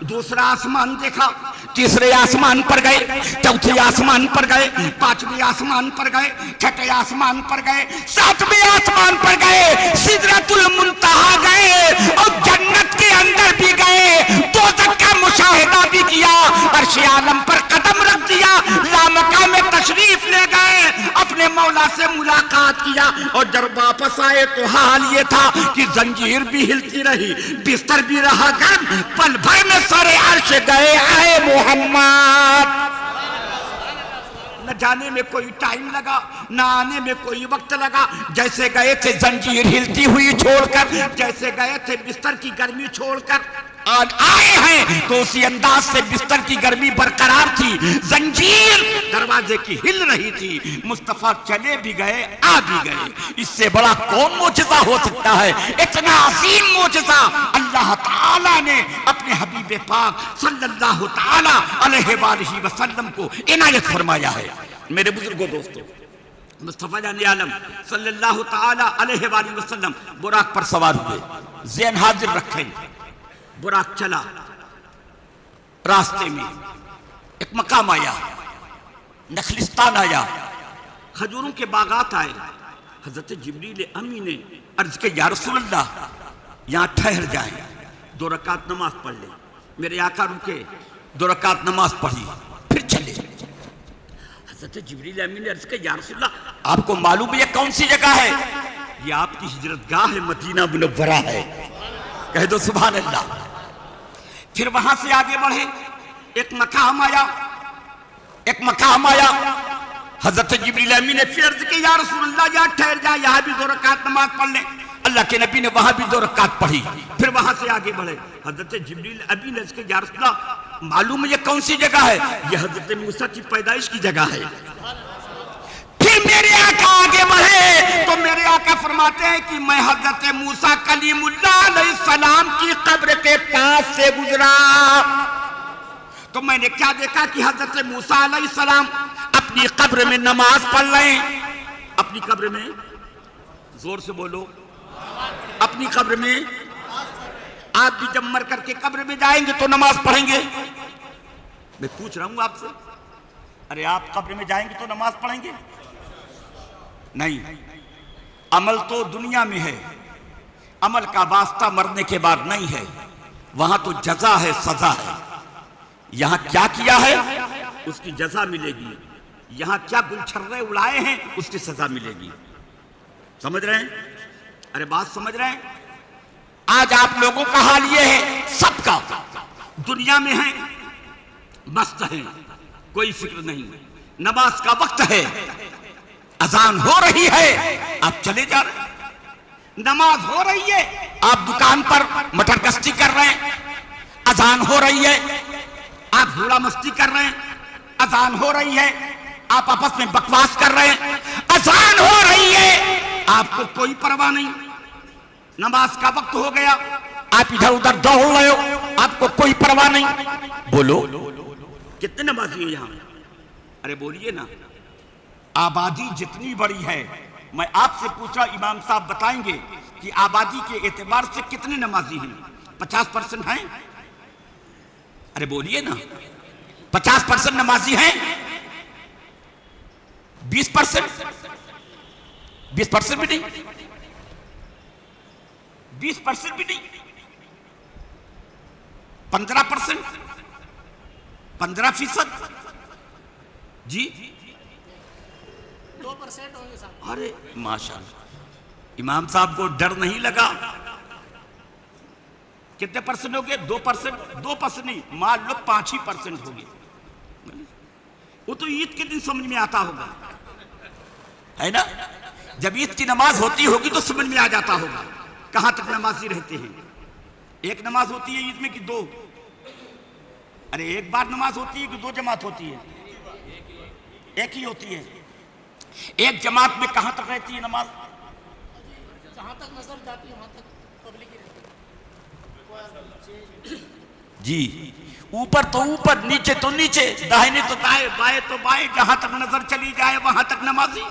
Speaker 2: دوسرا آسمان دیکھا، تیسرے آسمان پر گئے، چوتھے آسمان پر گئے، پانچویں آسمان پر گئے، چھٹے آسمان پر گئے، ساتویں آسمان پر گئے، سدرۃ المنتہا گئے، اور جنت کے اندر بھی گئے، دوزخ کا مشاہدہ بھی کیا، عرش عالم پر قدم رکھ دیا، لامکان میں تشریف لے گئے، اپنے مولا سے ملاقات کیا، اور جب واپس آئے تو حال یہ تھا کہ زنجیر بھی ہلتی رہی، بستر بھی رہا گرم، پل بھر میں سر عرش گئے آئے محمد۔ نہ جانے میں کوئی ٹائم لگا، نہ آنے میں کوئی وقت لگا، جیسے گئے تھے زنجیر ہلتی ہوئی چھوڑ کر، جیسے گئے تھے بستر کی گرمی چھوڑ کر، آج آئے ہیں تو اسی انداز سے بستر کی گرمی برقرار تھی، زنجیر دروازے کی ہل رہی تھی، مصطفیٰ چلے بھی گئے آ بھی گئے۔ اس سے بڑا کون معجزہ ہو سکتا ہے؟ اتنا عظیم معجزہ اللہ تعالیٰ نے اپنے حبیب پاک صلی اللہ تعالیٰ علیہ وآلہ وسلم کو عنایت فرمایا ہے۔ میرے بزرگوں دوستو، مصطفیٰ جان عالم صلی اللہ تعالیٰ علیہ وآلہ وسلم براق پر سوار ہوئے، ذہن حاضر رکھیں، براق چلا، راستے میں ایک مقام آیا، نخلستان آیا، کھجوروں کے باغات آئے۔ حضرت جبریل امی نے عرض کہ یا رسول اللہ یہاں ٹھہر جائیں، 2 رکعت نماز پڑھ لیں۔ میرے آقا رکے، 2 رکعت نماز پڑھی، پھر چلے۔ حضرت جبریل امی نے عرض کہ یا رسول اللہ آپ کو معلوم ہے یہ کون سی جگہ ہے؟ یہ آپ کی ہجرت گاہ ہے، مدینہ منورہ ہے، کہہ دو سبحان اللہ۔ پھر وہاں سے آگے بڑھے، ایک مقام آیا، حضرت جبریل امین نے پھر عرض کی یا رسول اللہ یہاں ٹھہر جائے، یہاں بھی 2 رکعت نماز پڑھ لیں۔ اللہ کے نبی نے وہاں بھی 2 رکعت پڑھی، پھر وہاں سے آگے بڑھے، حضرت جبریل امین نے عرض کی یا رسول اللہ معلوم ہے یہ کون سی جگہ ہے؟ یہ حضرت موسیٰ کی پیدائش کی جگہ ہے۔ پھر میرے آقا آگے بڑھے تو میرے آقا فرماتے ہیں کہ میں حضرت موسیٰ کلیم اللہ علیہ السلام کی قبر کے پاس سے گزرا تو میں نے کیا دیکھا کہ حضرت موسیٰ علیہ السلام اپنی قبر میں نماز پڑھ رہے ہیں، اپنی قبر میں زور سے بولو. اپنی قبر میں آپ بھی جب مر کر کے قبر میں جائیں گے تو نماز پڑھیں گے؟ میں پوچھ رہا ہوں آپ سے. ارے آپ قبر میں جائیں گے تو نماز پڑھیں گے؟ نہیں. عمل تو دنیا میں ہے، عمل کا واسطہ مرنے کے بعد نہیں ہے. وہاں تو جزا ہے، سزا ہے. یہاں کیا کیا ہے اس کی جزا ملے گی، یہاں کیا گلچھرے اڑائے ہیں اس کی سزا ملے گی. سمجھ رہے ہیں؟ ارے بات سمجھ رہے ہیں؟ آج آپ لوگوں کا حال یہ ہے، سب کا دنیا میں ہے، مست ہے، کوئی فکر نہیں. نماز کا وقت ہے، اذان ہو رہی ہے، آپ چلے جا رہے ہیں. نماز ہو رہی ہے، آپ دکان پر مٹر گشتی کر رہے ہیں. اذان ہو رہی ہے، آپ ہوڑا مستی کر رہے ہیں. اذان ہو رہی ہے، آپ آپس میں بکواس کر رہے ہیں. اذان ہو رہی ہے، آپ کو کوئی پرواہ نہیں. نماز کا وقت ہو گیا، آپ ادھر ادھر دوڑ رہے ہو، آپ کو کوئی پرواہ نہیں. بولو کتنے نمازی ہیں یہاں؟ ارے بولیے نا. آبادی جتنی بڑی ہے، میں آپ سے پوچھ رہا، امام صاحب بتائیں گے کہ آبادی کے اعتبار سے کتنے نمازی ہیں؟ 50% ہیں؟ ارے بولیے نا. 50% نمازی ہیں؟ 20%؟ 20% بھی نہیں، 20% بھی نہیں، 15%؟ 15%؟ جی
Speaker 3: 2% ہوں گے صاحب.
Speaker 2: ارے ماشاءاللہ، امام صاحب کو ڈر نہیں لگا. کتنے پرسنٹ ہو گئے؟ 2%. 2% نہیں، مان لو 5% ہو گئے. وہ تو عید کے دن سمجھ میں آتا ہوگا، ہے نا؟ جب عید کی نماز ہوتی ہوگی تو سمجھ میں آ جاتا ہوگا کہاں تک نمازی رہتے ہیں. ایک نماز ہوتی ہے عید میں کہ دو؟ ارے ایک بار نماز ہوتی ہے کہ دو جماعت ہوتی ہے؟ ایک ہی ہوتی ہے. ایک جماعت میں کہاں تک رہتی ہے نماز؟
Speaker 3: جہاں تک نظر جاتی ہے وہاں تک پبلک ہی رہتی ہے.
Speaker 2: جی اوپر تو اوپر، نیچے تو نیچے، داہنے تو دائیں، بائیں تو بائیں، جہاں تک نظر چلی جائے وہاں تک نمازی.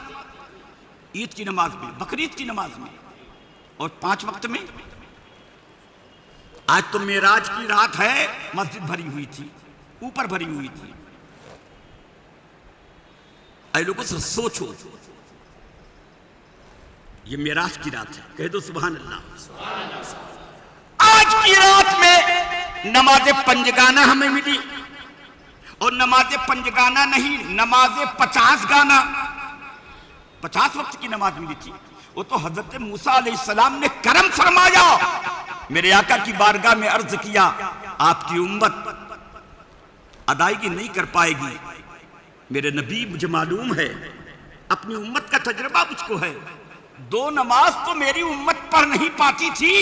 Speaker 2: عید کی نماز میں، بقرعید کی نماز میں، اور 5 وقت میں. آج تو معراج کی رات ہے، مسجد بھری ہوئی تھی، اوپر بھری ہوئی تھی. اے لوگوں سے سوچو، یہ معراج کی رات ہے، کہہ دو سبحان اللہ. آج کی رات میں نماز پنجگانہ ہمیں ملی، اور نماز پنجگانہ نہیں، نماز 50 گانا، 50 وقت کی نماز ملی تھی. وہ تو حضرت موسیٰ علیہ السلام نے کرم فرمایا، میرے آقا کی بارگاہ میں عرض کیا آپ کی امت ادائیگی نہیں کر پائے گی. میرے نبی مجھے معلوم ہے، اپنی امت کا تجربہ مجھ کو ہے. 2 نماز تو میری امت پڑھ نہیں پاتی تھی،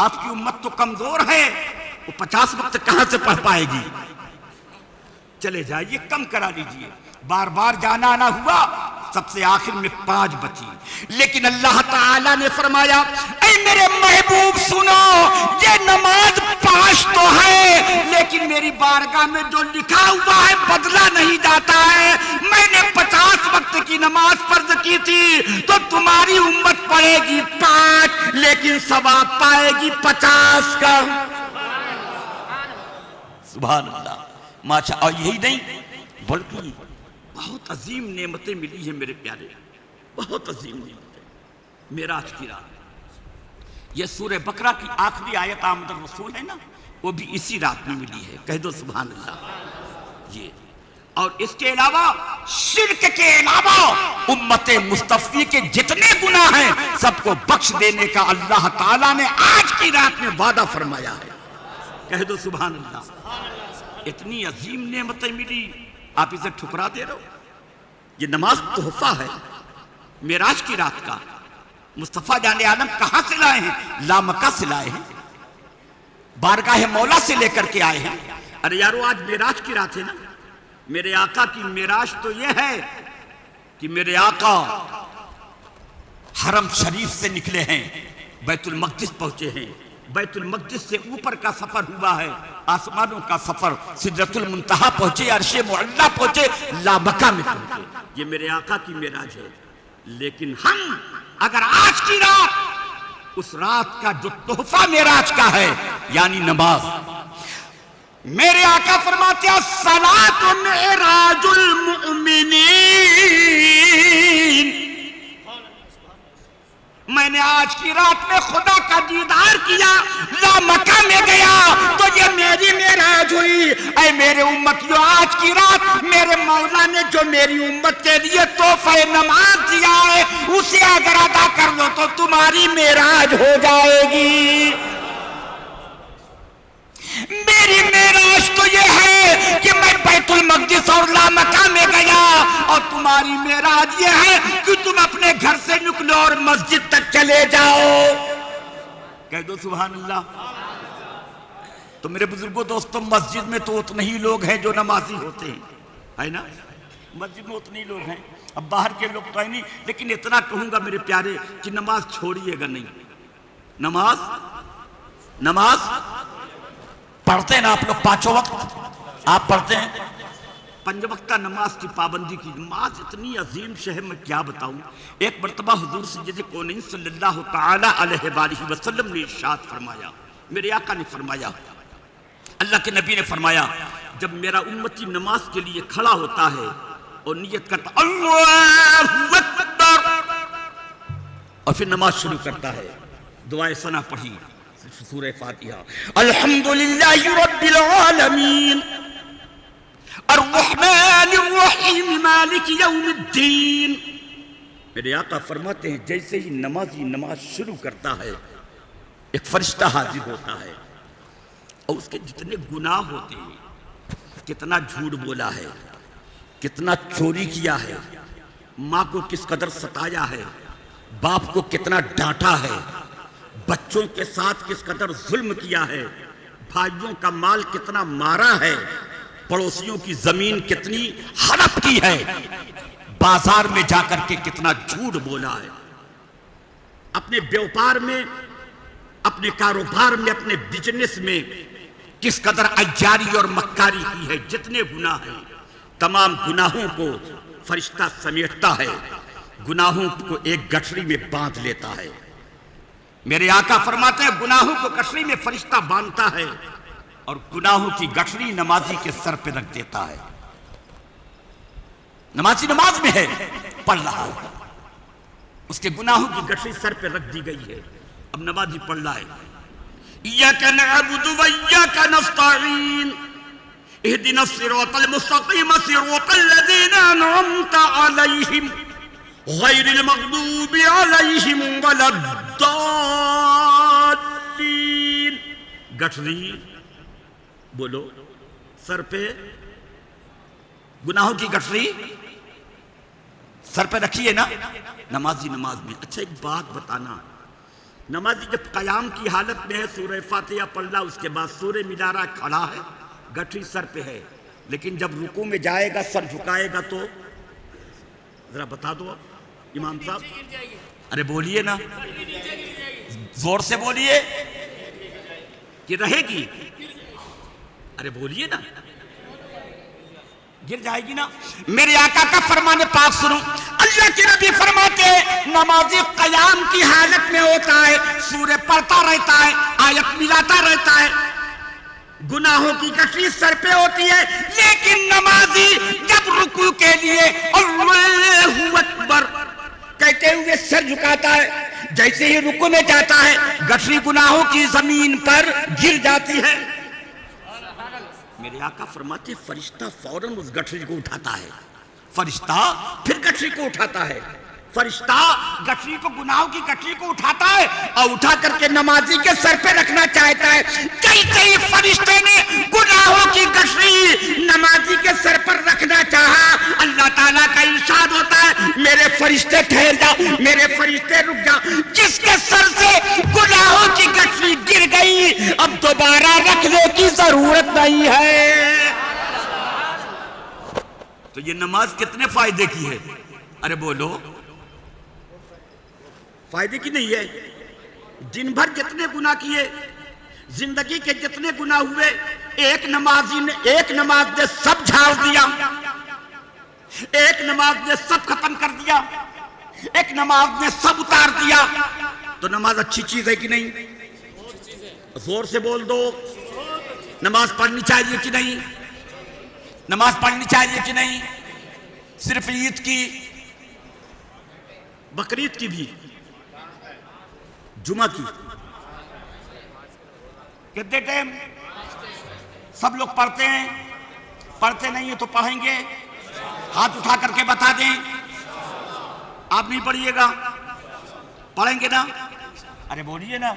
Speaker 2: آپ کی امت تو کمزور ہے، وہ 50 وقت کہاں سے پڑھ پائے گی؟ چلے جائیے، کم کرا لیجئے. بار بار جانا آنا ہوا، سب سے آخر میں 5 بچی. لیکن اللہ تعالیٰ نے فرمایا اے میرے محبوب سنو، یہ نماز 5 تو ہے، لیکن میری بارگاہ میں جو لکھا ہوا ہے بدلا نہیں جاتا ہے. میں نے 50 وقت کی نماز فرض کی تھی، تو تمہاری امت پڑھے گی 5، لیکن ثواب پائے گی 50 کا. سبحان اللہ، ماشاء. اور یہی نہیں بلکہ بہت عظیم نعمتیں ملی ہیں میرے پیارے، بہت عظیم نعمتیں. معراج کی رات، یہ سورہ بقرہ کی آخری آیت آمد الرسول ہے نا، وہ بھی اسی رات میں ملی ہے، کہہ دو سبحان اللہ. یہ اور اس کے علاوہ، شرک کے علاوہ امت مصطفی کے جتنے گناہ ہیں سب کو بخش دینے کا اللہ تعالیٰ نے آج کی رات میں وعدہ فرمایا ہے، کہہ دو سبحان اللہ. اتنی عظیم نعمتیں ملی، آپ اسے ٹھکرا دے رہے ہو. یہ نماز تحفہ ہے معراج کی رات کا. مصطفیٰ جان عالم کہاں سے لائے ہیں؟ لامکہ سے لائے ہیں، بارگاہ مولا سے لے کر کے آئے ہیں. ارے یارو آج معراج کی رات ہے نا. میرے آقا کی معراج تو یہ ہے کہ میرے آقا حرم شریف سے نکلے ہیں، بیت المقدس پہنچے ہیں. بیت المقدس سے اوپر کا سفر ہوا ہے، آسمانوں کا سفر، سدرۃ المنتہا پہنچے، عرش معلیٰ پہنچے، لامکہ میں پہنچے. یہ میرے آقا کی معراج ہے. لیکن ہم
Speaker 4: اگر آج کی رات اس رات کا جو تحفہ معراج کا ہے یعنی نماز، میرے آقا فرماتے ہیں صلاۃ معراج المؤمنین، میں نے آج کی رات میں خدا کا دیدار کیا، لا مکہ میں گیا تو یہ میری معراج ہوئی۔ اے میرے امتیوں، آج کی رات میرے مولا نے جو میری امت کے لیے تحفہ نماز دیا ہے اسے اگر ادا کر لو تو تمہاری معراج ہو جائے گی۔ میری معراج تو یہ ہے کہ میں بیت المقدس اور لامکہ میں گیا، اور تمہاری معراج یہ ہے کہ تم اپنے گھر سے نکلو اور مسجد تک چلے جاؤ۔ کہہ دو سبحان اللہ۔ تو میرے بزرگوں دوستوں، مسجد میں تو اتنے ہی لوگ ہیں جو نمازی ہوتے ہیں، ہے نا؟ مسجد میں اتنے ہی لوگ ہیں، اب باہر کے لوگ تو ہے نہیں، لیکن اتنا کہوں گا میرے پیارے کہ نماز چھوڑیے گا نہیں۔ نماز پڑھتے ہیں نا آپ لوگ، پانچوں وقت آپ پڑھتے ہیں؟ 5 وقتہ نماز کی پابندی کی نماز اتنی عظیم شہر میں کیا بتاؤں۔ ایک مرتبہ حضور سید کونین صلی اللہ تعالی علیہ وآلہ وسلم نے ارشاد فرمایا، میرے آقا نے فرمایا، اللہ کے نبی نے فرمایا، جب میرا امتی نماز کے لیے کھڑا ہوتا ہے اور نیت کرتا اللہ اکبر اور پھر نماز شروع کرتا ہے، دعائے ثنا پڑھی، سورہ فاتحہ، الحمدللہ رب العالمین الرحمن الرحیم مالک یوم الدین۔ میرے آقا فرماتے ہیں جیسے ہی نمازی نماز شروع کرتا ہے ایک فرشتہ حاضر ہوتا ہے اور اس کے جتنے گناہ ہوتے ہیں، کتنا جھوٹ بولا ہے، کتنا چوری کیا ہے، ماں کو کس قدر ستایا ہے، باپ کو کتنا ڈانٹا ہے، بچوں کے ساتھ کس قدر ظلم کیا ہے، بھائیوں کا مال کتنا مارا ہے، پڑوسیوں کی زمین کتنی ہڑپ کی ہے، بازار میں جا کر کے کتنا جھوٹ بولا ہے، اپنے بیوپار میں، اپنے کاروبار میں، اپنے بزنس میں کس قدر عیاری اور مکاری کی ہے، جتنے گناہ ہیں تمام گناہوں کو فرشتہ سمیٹتا ہے، گناہوں کو ایک گٹھری میں باندھ لیتا ہے۔ میرے آقا فرماتے ہیں گناہوں کو گٹھری میں فرشتہ باندھتا ہے اور گناہوں کی گٹھری نمازی کے سر پہ رکھ دیتا ہے۔ نمازی نماز میں ہے، پڑھ رہا ہے، اس کے گناہوں کی گٹھری سر پہ رکھ دی گئی ہے، اب نمازی پڑھ رہا ہے، ایاک نعبد و ایاک نستعین اہدنا الصراط المستقیم صراط الذین انعمت علیہم غیر المغضوب علیہم ولا الضالین۔ گٹھری بولو، سر پہ گناہوں کی گٹھری سر پہ رکھیے نا نمازی نماز میں۔ اچھا ایک بات بتانا، نمازی جب قیام کی حالت میں ہے سورہ فاتحہ پڑھ رہا، اس کے بعد سورہ ملارہ کھڑا ہے، گٹھری سر پہ ہے، لیکن جب رکوع میں جائے گا سر جھکائے گا تو ذرا بتا دو امام صاحب، ارے بولیے نا، زور سے بولیے کہ رہے گی، ارے بولیے نا، گر جائے گی نا۔ میرے آقا کا فرمان پاک سنو، اللہ کے نبی فرماتے ہیں نمازی قیام کی حالت میں ہوتا ہے، سورہ پڑھتا رہتا ہے، آیت ملاتا رہتا ہے، گناہوں کی گٹھری سر پہ ہوتی ہے، لیکن نمازی جب رکوع کے لیے اللہ اکبر کہتے ہوئے سر جھکاتا ہے، جیسے ہی رکوع میں جاتا ہے گٹھری گناہوں کی زمین پر گر جاتی ہے۔ میرے آقا فرماتے فرشتہ فوراً اس گٹھری کو اٹھاتا ہے، فرشتہ پھر گٹھری کو اٹھاتا ہے، فرشتہ گٹھری کو گناہوں کی گٹھری کو اٹھاتا ہے اور اٹھا کر کے نمازی کے سر پہ رکھنا چاہتا ہے۔ کئی فرشتے نے گناہوں کی گٹھری نمازی کے سر پر رکھنا چاہا، اللہ تعالیٰ کا ارشاد ہوتا ہے میرے فرشتے ٹھہر جاؤ، میرے فرشتے رک جاؤ، جس کے سر سے گناہوں کی گٹھری گر گئی اب دوبارہ رکھنے کی ضرورت نہیں ہے۔ تو یہ نماز کتنے فائدے کی ہے؟ ارے بولو، فائدے کی نہیں ہے؟ دن بھر جتنے گناہ کیے، زندگی کے جتنے گناہ ہوئے، ایک نماز نے سب جھاڑ دیا، ایک نماز نے سب ختم کر دیا۔ ایک نماز نے سب اتار دیا تو نماز اچھی چیز ہے کہ نہیں؟ زور سے بول دو، نماز پڑھنی چاہیے کہ نہیں؟ نماز پڑھنی چاہیے کہ نہیں؟ صرف عید کی، بقرعید کی بھی، جمعہ کی، کتنے ٹائم سب لوگ پڑھتے ہیں؟ پڑھتے نہیں ہیں تو پڑھیں گے؟ ہاتھ اٹھا کر کے بتا دیں۔ آپ نہیں پڑھیے گا؟ پڑھیں گے نا؟ ارے بولیے نا،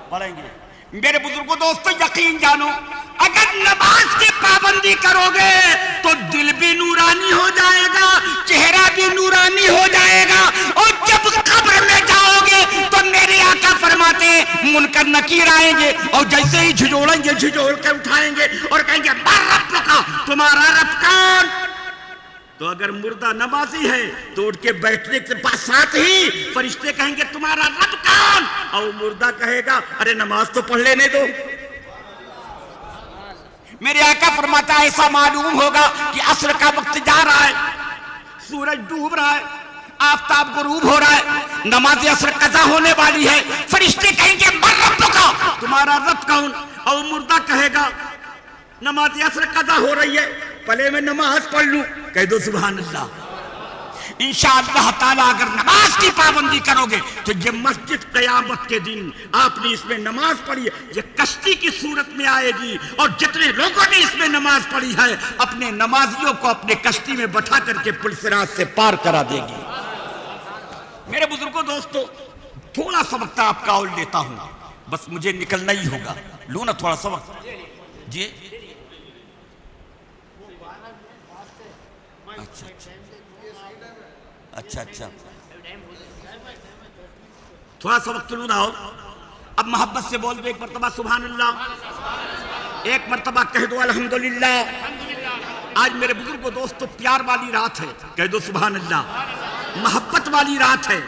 Speaker 4: پڑھیں گے۔ میرے بزرگوں دوستو یقین جانو، اگر نماز کی پابندی کرو گے تو دل بھی نورانی ہو جائے گا، چہرہ بھی نورانی ہو جائے گا، اور جب قبر میں جاؤ گے تو میرے آقا فرماتے ہیں منکر نکیر آئیں گے اور جیسے ہی جھجوڑیں گے جھجوڑ کے اٹھائیں گے اور کہیں گے من ربک، تمہارا رب کون؟ تو اگر مردہ نمازی ہے تو اٹھ کے بیٹھنے کے پاس ساتھ ہی فرشتے کہیں گے تمہارا رب کون؟ اور مردہ کہے گا ارے نماز تو پڑھ لینے دو۔ میرے آقا فرماتا ہے ایسا معلوم ہوگا کہ عصر کا وقت جا رہا ہے، سورج ڈوب رہا ہے، آفتاب غروب ہو رہا ہے، نماز عصر قضا ہونے والی ہے، فرشتے کہیں گے من ربک، تمہارا رب کون؟ اور مردہ کہے گا نماز عصر قضا ہو رہی ہے، پہلے میں نماز پڑھ لوں۔ کہہ دو سبحان اللہ۔ انشاءاللہ تعالیٰ اگر نماز کی پابندی کرو گے تو یہ مسجد قیامت کے دن آپ نے اس میں نماز پڑھی ہے، یہ کشتی کی صورت میں آئے گی، اور جتنے لوگوں نے اس میں نماز پڑھی ہے اپنے نمازیوں کو اپنے کشتی میں بٹھا کر کے پل صراط سے پار کرا دے گی۔ میرے بزرگوں دوستو تھوڑا سا وقت آپ کا اور لیتا ہوں، بس مجھے نکلنا ہی ہوگا، لوں نا تھوڑا سا وقت؟ جی اچھا تھوڑا سا وقت لوں نا، اور اب محبت سے بول دو ایک مرتبہ سبحان اللہ، ایک مرتبہ کہہ دو الحمدللہ۔ آج میرے بزرگوں دوستو پیار والی رات ہے، کہہ دو سبحان اللہ، محبت والی رات ہے،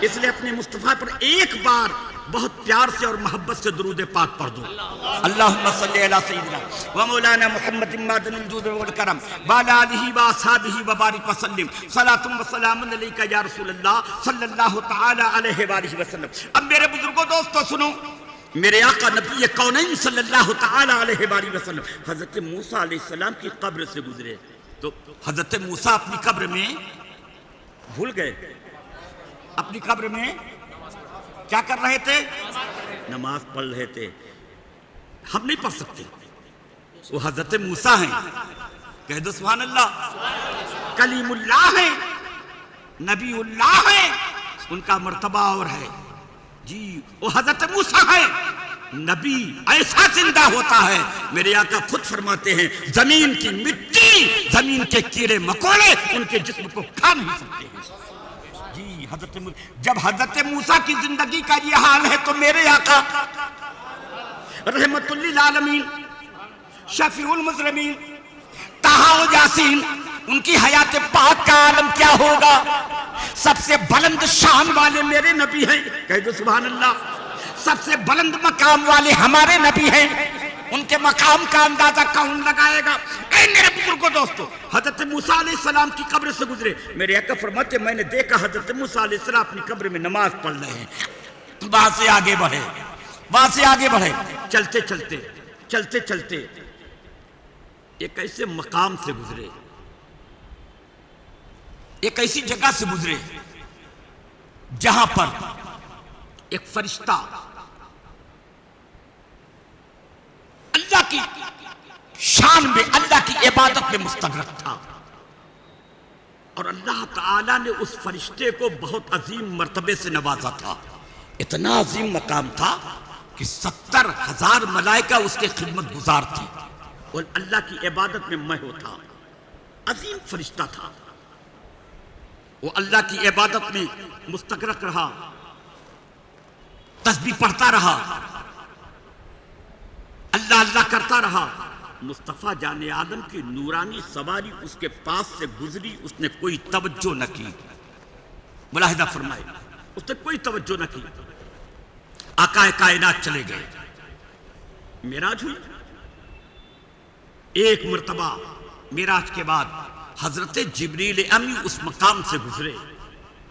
Speaker 4: اس لیے اپنے مصطفیٰ پر ایک بار بہت پیار سے اور محبت سے درود پاک پڑھ دو۔ اللہم صلی علی سیدنا و مولانا محمد معدن الجود والکرم وعلی آلہ و اصحابہ وبارک وسلم، صلاۃ و سلام علیک یا رسول اللہ صلی اللہ تعالی علیہ وآلہ وسلم۔ اب میرے بزرگوں دوستو سنو، میرے آقا نبی کونین صلی اللہ تعالی علیہ وآلہ وسلم حضرت موسیٰ علیہ السلام کی قبر سے گزرے، تو حضرت موسیٰ اپنی قبر میں بھول گئے، اپنی قبر میں کیا کر رہے تھے؟ نماز پڑھ رہے تھے۔ ہم نہیں پڑھ سکتے، وہ حضرت موسیٰ ہیں، کہہ دو سبحان اللہ، کلیم اللہ ہیں، نبی اللہ ہیں، ان کا مرتبہ اور ہے جی، وہ حضرت موسیٰ ہیں۔ نبی ایسا زندہ ہوتا ہے، میرے آقا خود فرماتے ہیں زمین کی مٹی، زمین کے کیڑے مکوڑے ان کے جسم کو کھا نہیں سکتے ہیں جی۔ جب حضرت موسیٰ کی زندگی کا یہ حال ہے تو میرے آقا رحمت للعالمین شفیع المذنبین طٰہٰ و یاسین، ان کی حیات پاک کا عالم کیا ہوگا؟ سب سے بلند شان والے میرے نبی ہیں، کہہ دو سبحان اللہ، سب سے بلند مقام والے ہمارے نبی ہیں، ان کے مقام کا اندازہ کون لگائے گا؟ اے میرے بزرگوں دوستو، حضرت موسیٰ علیہ السلام کی قبر سے گزرے، میرے آقا فرماتے میں نے دیکھا حضرت موسیٰ علیہ السلام اپنی قبر میں نماز پڑھ رہے ہیں، وہاں سے آگے بڑھے، وہاں سے آگے بڑھے، چلتے چلتے چلتے چلتے ایک ایسے مقام سے گزرے، ایک ایسی جگہ سے گزرے جہاں پر ایک فرشتہ اللہ کی شان میں، اللہ کی عبادت میں مستغرق تھا، اور اللہ تعالیٰ نے اس فرشتے کو بہت عظیم مرتبے سے نوازا تھا، اتنا عظیم مقام تھا کہ 70,000 ملائکہ اس کے خدمت گزار تھی، اور اللہ کی عبادت میں محو تھا، عظیم فرشتہ تھا، وہ اللہ کی عبادت میں مستغرق رہا، تسبیح پڑھتا رہا، اللہ اللہ کرتا رہا۔ مصطفیٰ جان آدم کی نورانی سواری اس کے پاس سے گزری، اس نے کوئی توجہ نہ کی، ملاحظہ فرمائے، اس نے کوئی توجہ نہ کی، آقا کائنات چلے گئے، معراج ہوئی۔ ایک مرتبہ معراج کے بعد حضرت جبریل امی اس مقام سے گزرے،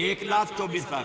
Speaker 4: 1,24,000,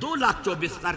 Speaker 4: 2,24,000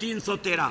Speaker 4: 313।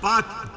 Speaker 4: 5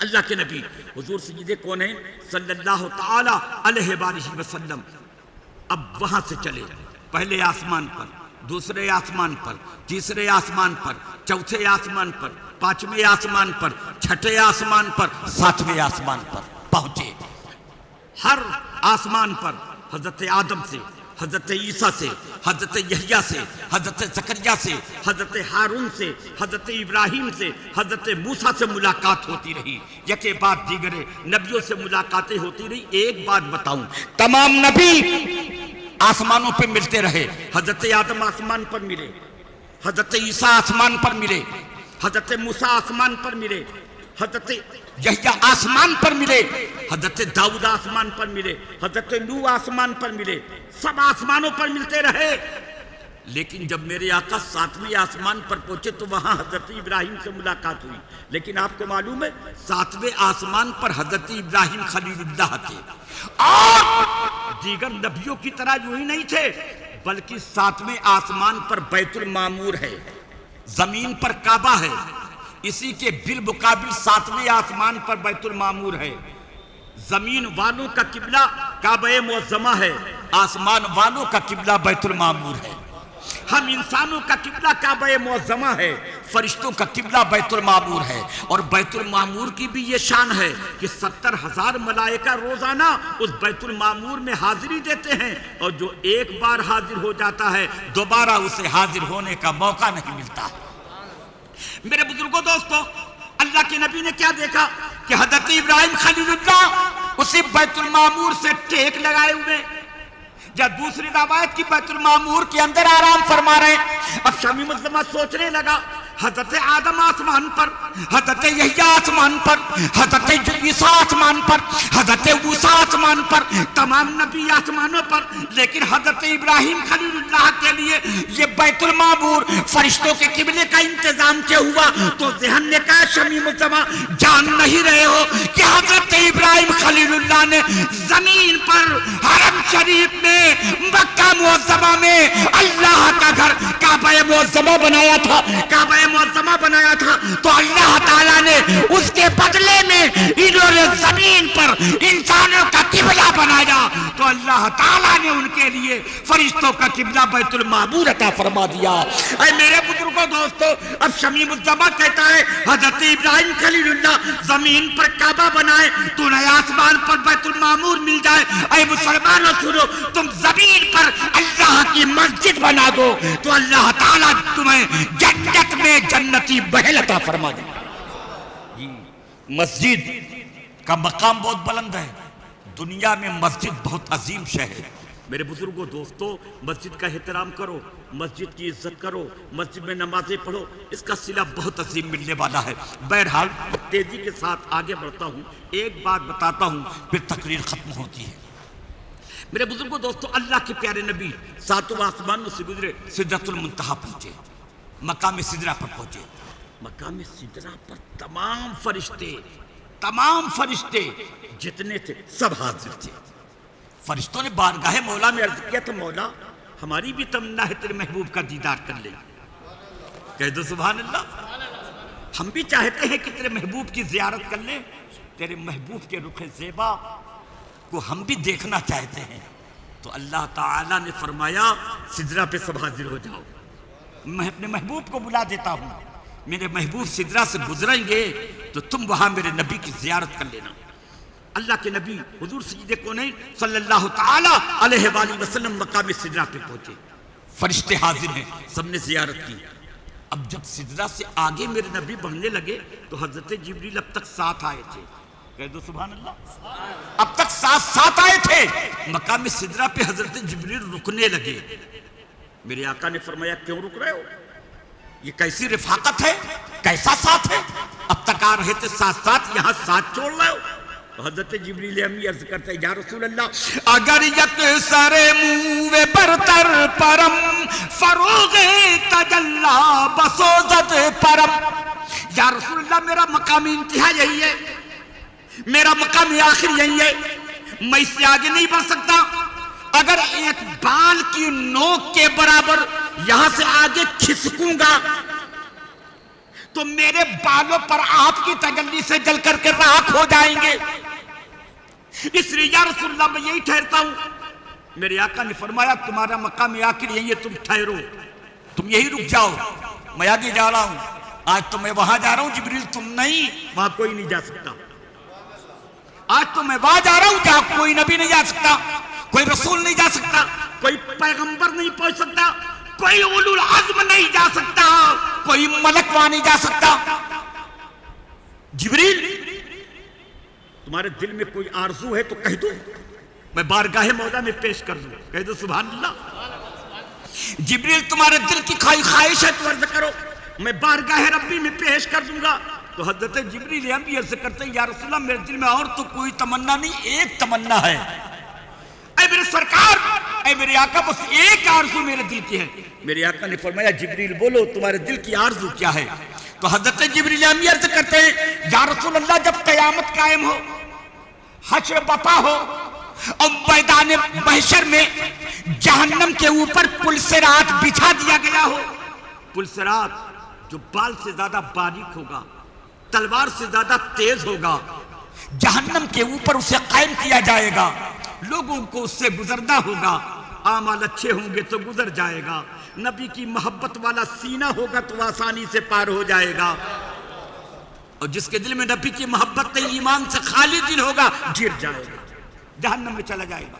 Speaker 4: اللہ کے نبی حضور سید کونین صلی اللہ تعالی علیہ وآلہ وسلم اب وہاں سے چلے، پہلے آسمان پر، دوسرے آسمان پر، تیسرے آسمان پر، چوتھے آسمان پر، پانچویں آسمان پر، چھٹے آسمان پر، ساتویں آسمان پر پہنچے۔ ہر آسمان پر حضرت آدم سے، حضرت عیسیٰ سے، حضرت یحییٰ سے، حضرت زکریا سے، حضرت ہارون سے، حضرت ابراہیم سے، حضرت موسیٰ سے ملاقات ہوتی رہی، یکے بعد دیگرے نبیوں سے ملاقاتیں ہوتی رہی۔ ایک بات بتاؤں، تمام نبی آسمانوں پہ ملتے رہے۔ حضرت آدم آسمان پر ملے، حضرت عیسیٰ آسمان پر ملے، حضرت موسیٰ آسمان پر ملے، حضرت یحییٰ آسمان پر ملے، حضرت داؤد آسمان پر ملے، حضرت نوح آسمان پر ملے، سب آسمانوں پر ملتے رہے۔ لیکن جب میرے آقا ساتویں آسمان پر پہنچے تو وہاں حضرت ابراہیم سے ملاقات ہوئی۔ لیکن آپ کو معلوم ہے ساتویں آسمان پر حضرت ابراہیم خلیل اللہ تھے، اور دیگر نبیوں کی طرح یوں ہی نہیں تھے، بلکہ ساتویں آسمان پر بیت المعمور ہے، زمین پر کعبہ ہے، اسی کے بالمقابل ساتویں آسمان پر بیت المعمور ہے۔ زمین والوں کا قبلہ کعبہ معظمہ ہے، آسمان والوں کا قبلہ بیت المعمور ہے۔ ہم انسانوں کا قبلہ کعبہ معظمہ ہے، فرشتوں کا قبلہ بیت المعمور ہے، اور بیت المعمور کی بھی یہ شان ہے کہ 70,000 ملائکہ روزانہ اس بیت المعمور میں حاضری دیتے ہیں، اور جو ایک بار حاضر ہو جاتا ہے دوبارہ اسے حاضر ہونے کا موقع نہیں ملتا۔ میرے بزرگوں دوستوں، اللہ کے نبی نے کیا دیکھا کہ حضرت ابراہیم خلیل اللہ اسی بیت المعمور سے ٹیک لگائے ہوئے، جب دوسری روایت کی بیت المعمور کے اندر آرام فرما رہے ہیں۔ اب شامی مسلمہ سوچنے لگا، حضرت آدم آسمان پر، حضرت یحییٰ آسمان پر، حضرت عیسیٰ آسمان پر، حضرت موسیٰ آسمان پر، تمام نبی آسمانوں پر، لیکن حضرت ابراہیم خلیل اللہ کے لیے یہ بیت المعمور فرشتوں کے قبلے کا انتظام کیا ہوا؟ تو ذہن نے کہا شامی مسلمہ جان نہیں رہے ہو کہ حضرت ابراہیم خلیل اللہ نے زمین پر حرم شریف میں مکہ معظمہ میں اللہ کا گھر کعبہ معظمہ بنایا تھا، کعبہ معظمہ بنایا تھا، تو اللہ تعالیٰ نے اس کے بدلے میں انہوں نے زمین پر انسانوں کا قبلہ بنایا، تو اللہ تعالیٰ نے ان کے لیے فرشتوں کا قبلہ بیت المعمور عطا فرما دیا۔ اے میرے بزرگوں دوستو، اب شمیم الزمان کہتا ہے حضرت ابراہیم خلیل اللہ زمین پر کعبہ بنائے تو نئے آسمان پر بیت المعمور مل جائے۔ اے مسلمانوں سنو، تم زمین پر اللہ کی مسجد بنا دو تو اللہ تعالیٰ تمہیں جنت میں جنتی محل عطا فرما دے۔ مسجد کا مقام بہت بلند ہے، دنیا میں مسجد بہت عظیم شے ہے۔ میرے بزرگوں دوستو، مسجد کا احترام کرو، مسجد کی عزت کرو، مسجد میں نمازیں پڑھو، اس کا صلہ بہت عظیم ملنے والا ہے۔ بہرحال تیزی کے ساتھ آگے بڑھتا ہوں، ایک بات بتاتا ہوں پھر تقریر ختم ہوتی ہے۔ میرے بزرگوں دوستو، اللہ کے پیارے نبی ساتوں آسمانوں سے گزرے، سدرۃ المنتہا پہنچے، مقام سدرہ پر پہنچے۔ مقام سدرہ پر تمام فرشتے جتنے تھے سب حاضر تھے۔ فرشتوں نے بارگاہ مولا میں عرض کیا تو مولا ہماری بھی تمنا ہے تیرے محبوب کا دیدار کر لیں۔ کہہ دو سبحان اللہ، ہم بھی چاہتے ہیں کہ تیرے محبوب کی زیارت کر لیں، تیرے محبوب کے رخ زیبا کو ہم بھی دیکھنا چاہتے ہیں۔ تو اللہ تعالیٰ نے فرمایا سدرہ پہ سب حاضر ہو جاؤ، میں اپنے محبوب کو بلا دیتا ہوں، میرے محبوب سدرہ سے گزریں گے تو تم وہاں میرے نبی کی زیارت کر لینا۔ اللہ کے نبی حضور سید کونین صلی اللہ تعالی علیہ وآلہ وسلم مقام سدرہ پہ پہنچے، فرشتے حاضر ہیں، سب نے زیارت کی۔ اب جب سدرہ سے آگے میرے نبی بڑھنے لگے تو حضرت جبریل اب تک ساتھ آئے تھے، کہہ دو سبحان اللہ، اب تک ساتھ آئے تھے، مقام سدرہ پہ حضرت جبریل رکنے لگے۔ میرے آقا نے فرمایا کیوں رک رہے ہو؟ یہ کیسی رفاقت ہے، کیسا ساتھ ہے؟ اب تک آ رہے تھے ساتھ، یہاں ساتھ چھوڑ رہے ہو؟ تو حضرت جبریل امی عرض کرتے یا رسول اللہ اگر یک سر موے برتر پرم فروغ تجلا بسوزت پرم، یا رسول اللہ میرا مقام انتہا یہی ہے، میرا مقام آخر یہی ہے، میں اس سے آگے نہیں بڑھ سکتا۔ اگر ایک بال کی نوک کے برابر یہاں سے آگے کھسکوں گا تو میرے بالوں پر آپ کی تجلی سے جل کر کے راکھ ہو جائیں گے. اس لیے یا رسول اللہ میں یہی ٹھہرتا ہوں. میرے آقا نے فرمایا تمہارا مقام آخر یہی ہے, تم ٹھہرو, تم یہی رک جاؤ, میں آگے جا رہا ہوں. آج تو میں وہاں جا رہا ہوں جبریل تم نہیں, وہاں کوئی نہیں جا سکتا. آج تو میں وہاں جا رہا ہوں جہاں کوئی نبی نہیں جا سکتا, کوئی رسول نہیں جا سکتا, کوئی پیغمبر نہیں پہنچ سکتا, کوئی اولو العزم نہیں جا سکتا, کوئی ملک وہاں نہیں جا سکتا. جبریل تمہارے دل میں کوئی آرزو ہے تو کہہ دو, میں بارگاہ مولا میں پیش کر دوں. کہہ دو سبحان اللہ. جبریل تمہارے دل کی خواہش ہے تو عرض کرو, میں بارگاہ ربی میں پیش کر دوں گا. تو حضرت جبریل ہم بھی عرض کرتے ہیں یا رسول اللہ میرے دل میں اور تو کوئی تمنا نہیں, ایک تمنا ہے. اے میرے سرکار, اے میرے آقا, بس ایک آرزو میرے دل کی ہے. میرے آقا نے فرمایا جبریل بولو تمہارے دل کی آرزو کیا ہے. تو حضرت جبریل ہم یہ عرض کرتے ہیں یا رسول اللہ جب قیامت قائم ہو, حشر بپا ہو, اور میدان محشر میں جہنم کے اوپر پل صراط بچھا دیا گیا ہو, پل صراط جو بال سے زیادہ باریک ہوگا, تلوار سے زیادہ تیز ہوگا, جہنم کے اوپر اسے قائم کیا جائے گا, لوگوں کو اس سے گزرنا ہوگا. اعمال اچھے ہوں گے تو گزر جائے گا, نبی کی محبت والا سینہ ہوگا تو آسانی سے پار ہو جائے گا, اور جس کے دل میں نبی کی محبت نہیں, ایمان سے خالی دل ہوگا, گر جائے گا, جہنم میں چلا جائے گا.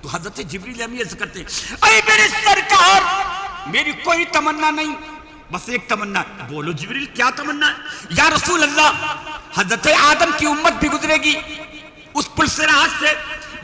Speaker 4: تو حضرت جبریل ہم یہ کرتے ہیں اے میرے سرکار میری کوئی تمنا نہیں, بس ایک تمنا. بولو جبریل کیا تمنا ہے. یا رسول اللہ حضرت آدم کی امت بھی گزرے گی اس پل صراط سے,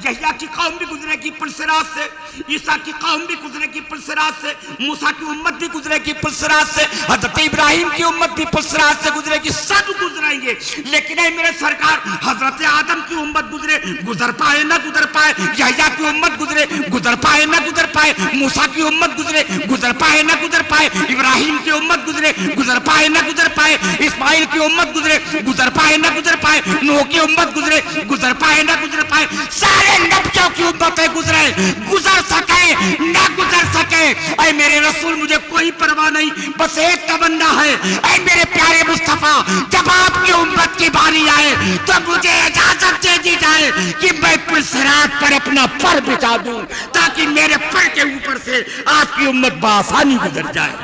Speaker 4: یحییٰ کی قوم بھی گزرے گی پل صراط سے, عیسیٰ کی قوم بھی گزرے گی پل صراط سے, موسیٰ کی امت بھی گزرے گی پل صراط سے, حضرت ابراہیم کی امت بھی پل صراط سے گزرے گی, سب گزریں گے. لیکن اے میرے سرکار حضرت آدم کی امت گزرے, گزر پائے نہ گزر پائے, یحییٰ کی امت گزرے, گزر پائے نہ گزر پائے, موسیٰ کی امت گزرے, گزر پائے نہ گزر پائے, ابراہیم کی امت گزرے, گزر پائے نہ گزر پائے, اسماعیل کی امت گزرے, گزر پائے نہ گزر پائے, نوح کی امت گزرے, گزر پائے نہ گزر پائے, سارے نبیوں کی امتیں گزرے, گزر سکے نہ گزر سکے. اے میرے رسول مجھے کوئی پرواہ نہیں, بس ایک تمنا ہے. اے میرے پیارے مصطفیٰ جب آپ کی امت کی باری آئے تو مجھے اجازت دے دی جائے کہ میں پل صراط پر اپنا پر بچھا دوں تاکہ میرے پر کے اوپر سے آپ کی امت بآسانی گزر جائے.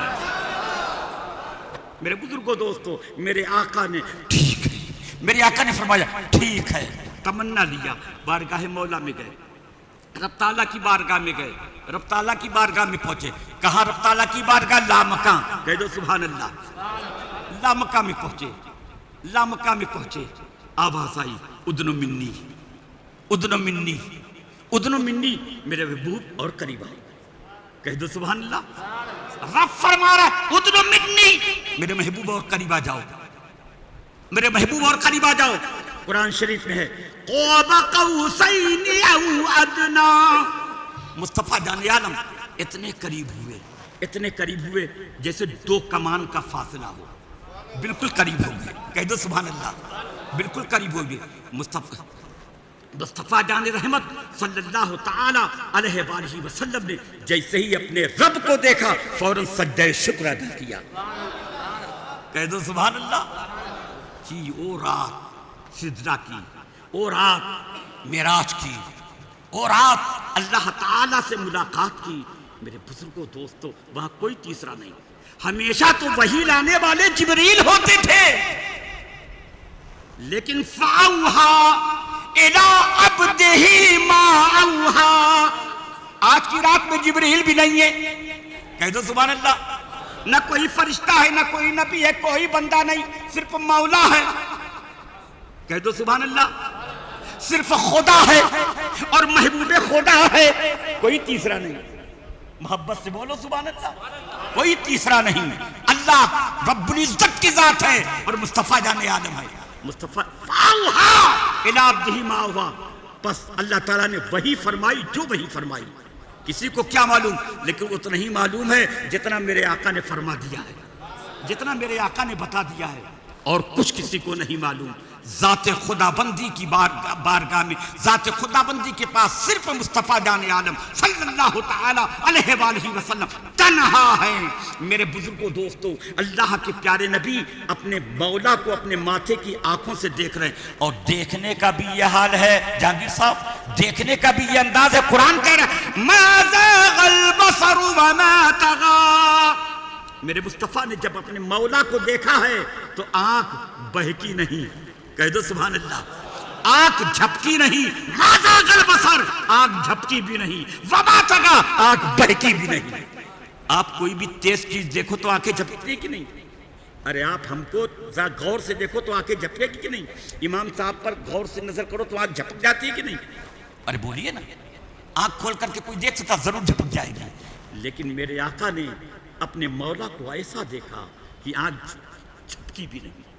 Speaker 4: میرے بزرگوں دوستو, میرے آقا نے ٹھیک ہے, میرے آقا نے فرمایا ٹھیک ہے, تمنا لیا, بارگاہ مولا میں گئے, رب تعالیٰ کی بارگاہ میں گئے, رب تعالیٰ کی بارگاہ میں پہنچے. کہاں رب تعالیٰ کی بارگاہ؟ لامکاں. کہہ دو سبحان اللہ. لامکاں میں پہنچے, لامکاں میں پہنچے, آواز آئی ادنو منی, ادنو منی, ادنو منی, میرے محبوب اور قریب آئے. کہہ دو سبحان اللہ. رب فرما رہا ادنو منی, میرے محبوب اور قریب آ جاؤ, میرے محبوب اور قریب آ جاؤ. قرآن شریف میں ہے قاب قوسین او ادنا, مصطفیٰ جان عالم اتنے قریب ہوئے, اتنے قریب ہوئے جیسے دو کمان کا فاصلہ ہو, بالکل قریب ہو گئے. کہہ دو سبحان اللہ, بالکل قریب ہو گئے. مصطفیٰ جان رحمت صلی اللہ تعالی علیہ وآلہ وسلم نے جیسے ہی اپنے رب کو دیکھا فوراً سجدہ شکر ادا کیا. کہہ دو سبحان اللہ. جی او رات سجدہ کی, او رات معراج کی, او رات اللہ تعالیٰ سے ملاقات کی. میرے بزرگوں دوستو وہاں کوئی تیسرا نہیں, ہمیشہ تو وہی لانے والے جبریل ہوتے تھے, لیکن فَأَوْحَا إِلَىٰ عَبْدِهِ مَا أَوْحَا, آج کی رات میں جبریل بھی نہیں ہے. کہہ دو سبحان اللہ. نہ کوئی فرشتہ ہے, نہ کوئی نبی ہے, کوئی بندہ نہیں, صرف مولا ہے. کہہ دو سبحان اللہ. صرف خدا ہے اور محبوب خدا ہے, کوئی تیسرا نہیں. محبت سے بولو سبحان اللہ. کوئی تیسرا نہیں. اللہ رب العزت کی ذات ہے اور مصطفیٰ جان عالم ہے. مصطفیٰ فَأَوْحَا إِلَىٰ عَبْدِهِ مَا أَوْحَا, بس اللہ تعالیٰ نے وہی فرمائی جو وہی فرمائی. کسی کو کیا معلوم, لیکن اتنا ہی معلوم ہے جتنا میرے آقا نے فرما دیا ہے, جتنا میرے آقا نے بتا دیا ہے, اور کچھ کسی کو نہیں معلوم. ذات خدا بندی کی بارگاہ میں، ذات خدا بندی کے پاس صرف مصطفیٰ جان عالم صلی اللہ تعالی علیہ وآلہ وسلم تنہا ہے۔ میرے بزرگوں دوستو، اللہ کے پیارے نبی اپنے مولا کو اپنے ماتھے کی آنکھوں سے دیکھ رہے ہیں، اور دیکھنے کا بھی یہ حال ہے جہانگیر صاحب، دیکھنے کا بھی یہ انداز ہے۔ قرآن کہہ رہا ہے ما زاغ البصر وما طغى۔ میرے مصطفیٰ نے جب اپنے مولا کو دیکھا ہے تو آنکھ بہکی نہیں، کہہ دو سبحان اللہ، آنکھ جھپکی نہیں، ما زاغ البصر، آنکھ جھپکی بھی نہیں، وما طغى، آنکھ بہکی بھی نہیں۔ آپ کوئی بھی تیز چیز دیکھو تو آنکھیں جھپکتی کہ نہیں؟ ارے آپ ہم کو ذرا غور سے دیکھو تو آنکھیں جھپکے گی کہ نہیں؟ امام صاحب پر غور سے نظر کرو تو آنکھ جھپک جاتی ہے کہ نہیں؟ ارے بولیے نا، آنکھ کھول کر کے کوئی دیکھ سکتا ضرور جھپک جائے گی، لیکن میرے آقا نے اپنے مولا کو ایسا دیکھا کہ آنکھ جھپکی بھی نہیں،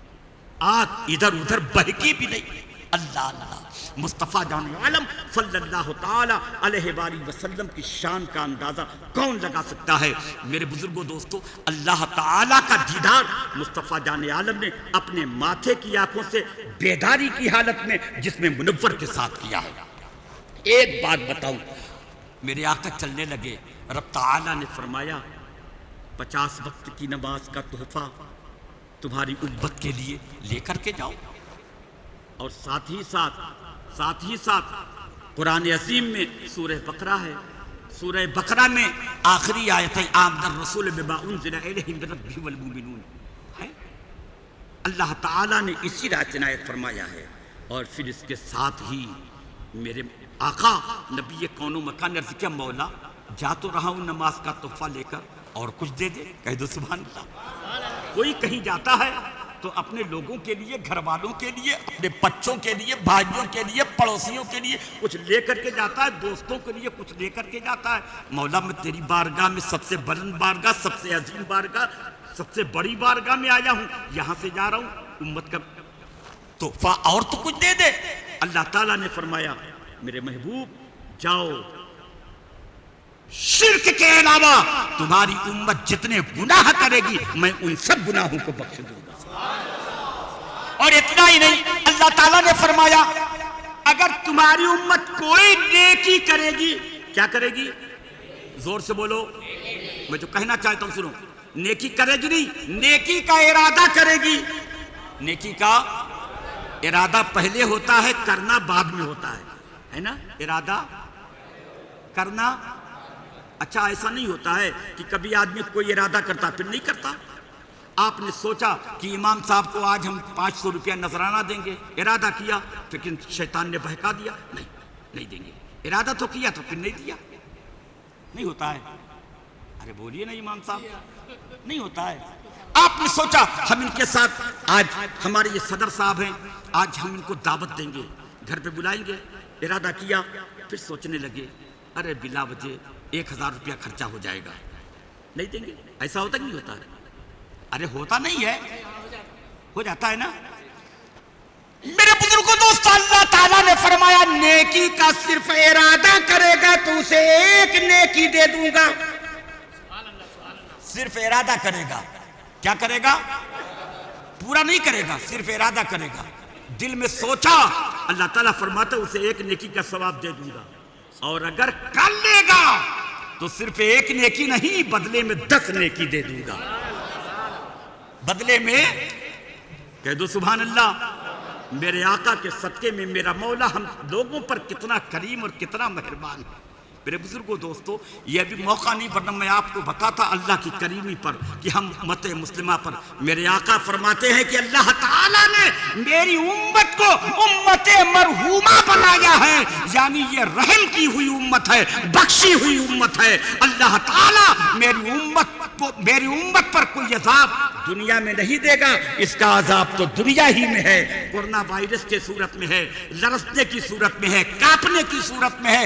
Speaker 4: آنکھ ادھر ادھر بہکی بھی نہیں۔ اللہ اللہ، مصطفیٰ جان عالم صلی اللہ تعالی علیہ وآلہ وسلم کی شان کا اندازہ کون لگا سکتا ہے؟ میرے بزرگوں دوستو، اللہ تعالی کا دیدار مصطفیٰ جان عالم نے اپنے ماتھے کی آنکھوں سے بیداری کی حالت میں جسم منور کے ساتھ کیا ہے۔ ایک بات بتاؤں، میرے آقا چلنے لگے، رب تعالی نے فرمایا 50 وقت کی نماز کا تحفہ تمہاری امت کے لیے لے کر کے جاؤ، اور ساتھ ہی ساتھ قرآن عظیم میں سورہ بقرہ ہے، سورہ بقرہ میں آخری آیت ہے آمن الرسول بما انزل الیہ من ربہ والمؤمنون ہے، اللہ تعالیٰ نے اسی رات عنایت فرمایا ہے۔ اور پھر اس کے ساتھ ہی میرے آقا نبی کون و مکان نے عرض کیا مولا جا تو رہا ہوں نماز کا تحفہ لے کر، اور کچھ دے دے، کہہ دو سبحان اللہ۔ کوئی کہیں جاتا ہے تو اپنے لوگوں کے لیے، گھر والوں کے لیے، اپنے بچوں کے لیے، بھائیوں کے لیے، پڑوسیوں کے لیے کچھ لے کر کے جاتا ہے، دوستوں کے لیے کچھ لے کر کے جاتا ہے۔ مولا میں تیری بارگاہ میں سب سے بلند بارگاہ، سب سے عظیم بارگاہ، سب سے بڑی بارگاہ میں آیا ہوں، یہاں سے جا رہا ہوں، امت کا تحفہ اور تو کچھ دے دے۔ اللہ تعالیٰ نے فرمایا میرے محبوب جاؤ، شرک کے علاوہ تمہاری امت جتنے گناہ کرے گی میں ان سب گناہوں کو بخش دوں گا۔ اور اتنا ہی نہیں، اللہ تعالیٰ نے فرمایا اگر تمہاری امت کوئی نیکی کرے گی، کیا کرے گی؟ زور سے بولو، میں جو کہنا چاہتا ہوں سنو، نیکی کرے گی نہیں، نیکی کا ارادہ کرے گی۔ نیکی کا ارادہ پہلے ہوتا ہے، کرنا بعد میں ہوتا ہے نا؟ ارادہ کرنا، اچھا ایسا نہیں ہوتا ہے کہ کبھی آدمی کوئی ارادہ کرتا پھر نہیں کرتا۔ آپ نے سوچا کہ امام صاحب کو آج ہم 500 روپیہ نذرانہ دیں گے، ارادہ کیا لیکن شیطان نے بہکا دیا، نہیں دیں گے، ارادہ تو کیا تو پھر نہیں دیا، نہیں ہوتا ہے۔ ارے بولیے نا امام صاحب، نہیں ہوتا ہے۔ آپ نے سوچا ہم ان کے ساتھ، آج ہمارے یہ صدر صاحب ہیں، آج ہم ان کو دعوت دیں گے، گھر پہ بلائیں گے، ارادہ کیا، پھر سوچنے لگے ارے بلا وجہ 1000 روپیہ خرچہ ہو جائے گا، نہیں دیں گے۔ ایسا ہوتا کہ نہیں ہوتا ہے؟ ارے ہوتا نہیں ہے، ہو جاتا ہے نا۔ میرے بزرگوں دوست، اللہ تعالیٰ نے فرمایا نیکی کا صرف ارادہ کرے گا تو اسے ایک نیکی دے دوں گا۔ صرف ارادہ کرے گا، کیا کرے گا؟ پورا نہیں کرے گا، صرف ارادہ کرے گا، دل میں سوچا، اللہ تعالیٰ فرماتا اسے ایک نیکی کا ثواب دے دوں گا، اور اگر کر لے گا تو صرف ایک نیکی نہیں، بدلے میں 10 نیکی دے دوں گا۔ بدلے میں، کہہ دو سبحان اللہ۔ میرے آقا کے صدقے میں میرا مولا ہم لوگوں پر کتنا کریم اور کتنا مہربان ہے۔ میرے بزرگوں دوستو، یہ ابھی موقع نہیں، ورنہ میں آپ کو بتاتا اللہ کی کریمی پر کہ ہم امت مسلمہ پر۔ میرے آقا فرماتے ہیں کہ اللہ تعالیٰ نے میری امت کو امت مرحومہ بنایا ہے، یعنی یہ رحم کی ہوئی امت ہے، بخشی ہوئی امت ہے۔ اللہ تعالیٰ میری امت پر کوئی عذاب دنیا میں نہیں دے گا، اس کا عذاب تو دنیا ہی میں ہے، کورونا وائرس کے صورت میں ہے، لرزنے کی صورت میں ہے، کانپنے کی صورت میں ہے،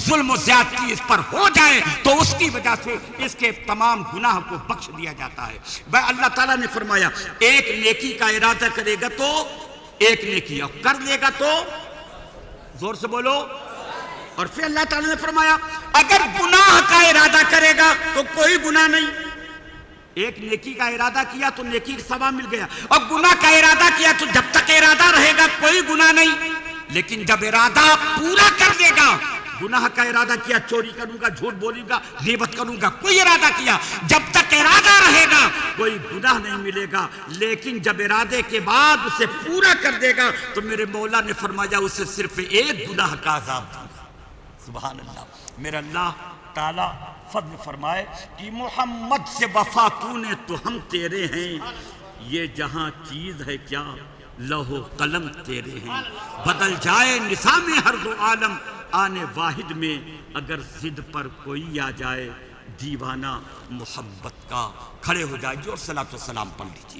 Speaker 4: ظلم و زیادتی اس پر ہو جائے تو اس کی وجہ سے اس کے تمام گناہ کو بخش دیا جاتا ہے۔ اللہ تعالیٰ نے فرمایا ایک نیکی کا ارادہ کرے گا تو ایک نیکی، اور کر لے گا تو، زور سے بولو۔ اور پھر اللہ تعالیٰ نے فرمایا اگر گناہ کا ارادہ کرے گا تو کوئی گناہ نہیں، ایک نیکی کا ارادہ کیا تو نیکی کا ثواب مل گیا، اور گناہ کا ارادہ کیا تو جب تک ارادہ رہے گا کوئی گناہ نہیں، لیکن جب ارادہ پورا کر دے گا، گناہ کا ارادہ کیا چوری کروں گا، جھوٹ بولوں گا، غیبت کروں گا، کوئی ارادہ کیا، جب تک ارادہ رہے گا کوئی گناہ نہیں ملے گا، لیکن جب ارادے کے بعد اسے پورا کر دے گا تو میرے مولا نے فرمایا اسے صرف ایک گناہ کا عذاب دوں گا۔ سبحان اللہ۔ میرا اللہ تعالیٰ فضل فرمائے کہ محمد سے وفا تو نے تو ہم تیرے ہیں، یہ جہاں چیز ہے کیا لوح و قلم تیرے ہیں، بدل جائے نظام ہر دو عالم آنے واحد میں، اگر ضد پر کوئی آ جائے دیوانہ محبت کا، کھڑے ہو جائے جو اور صلاۃ و سلام پڑھ لیجیے۔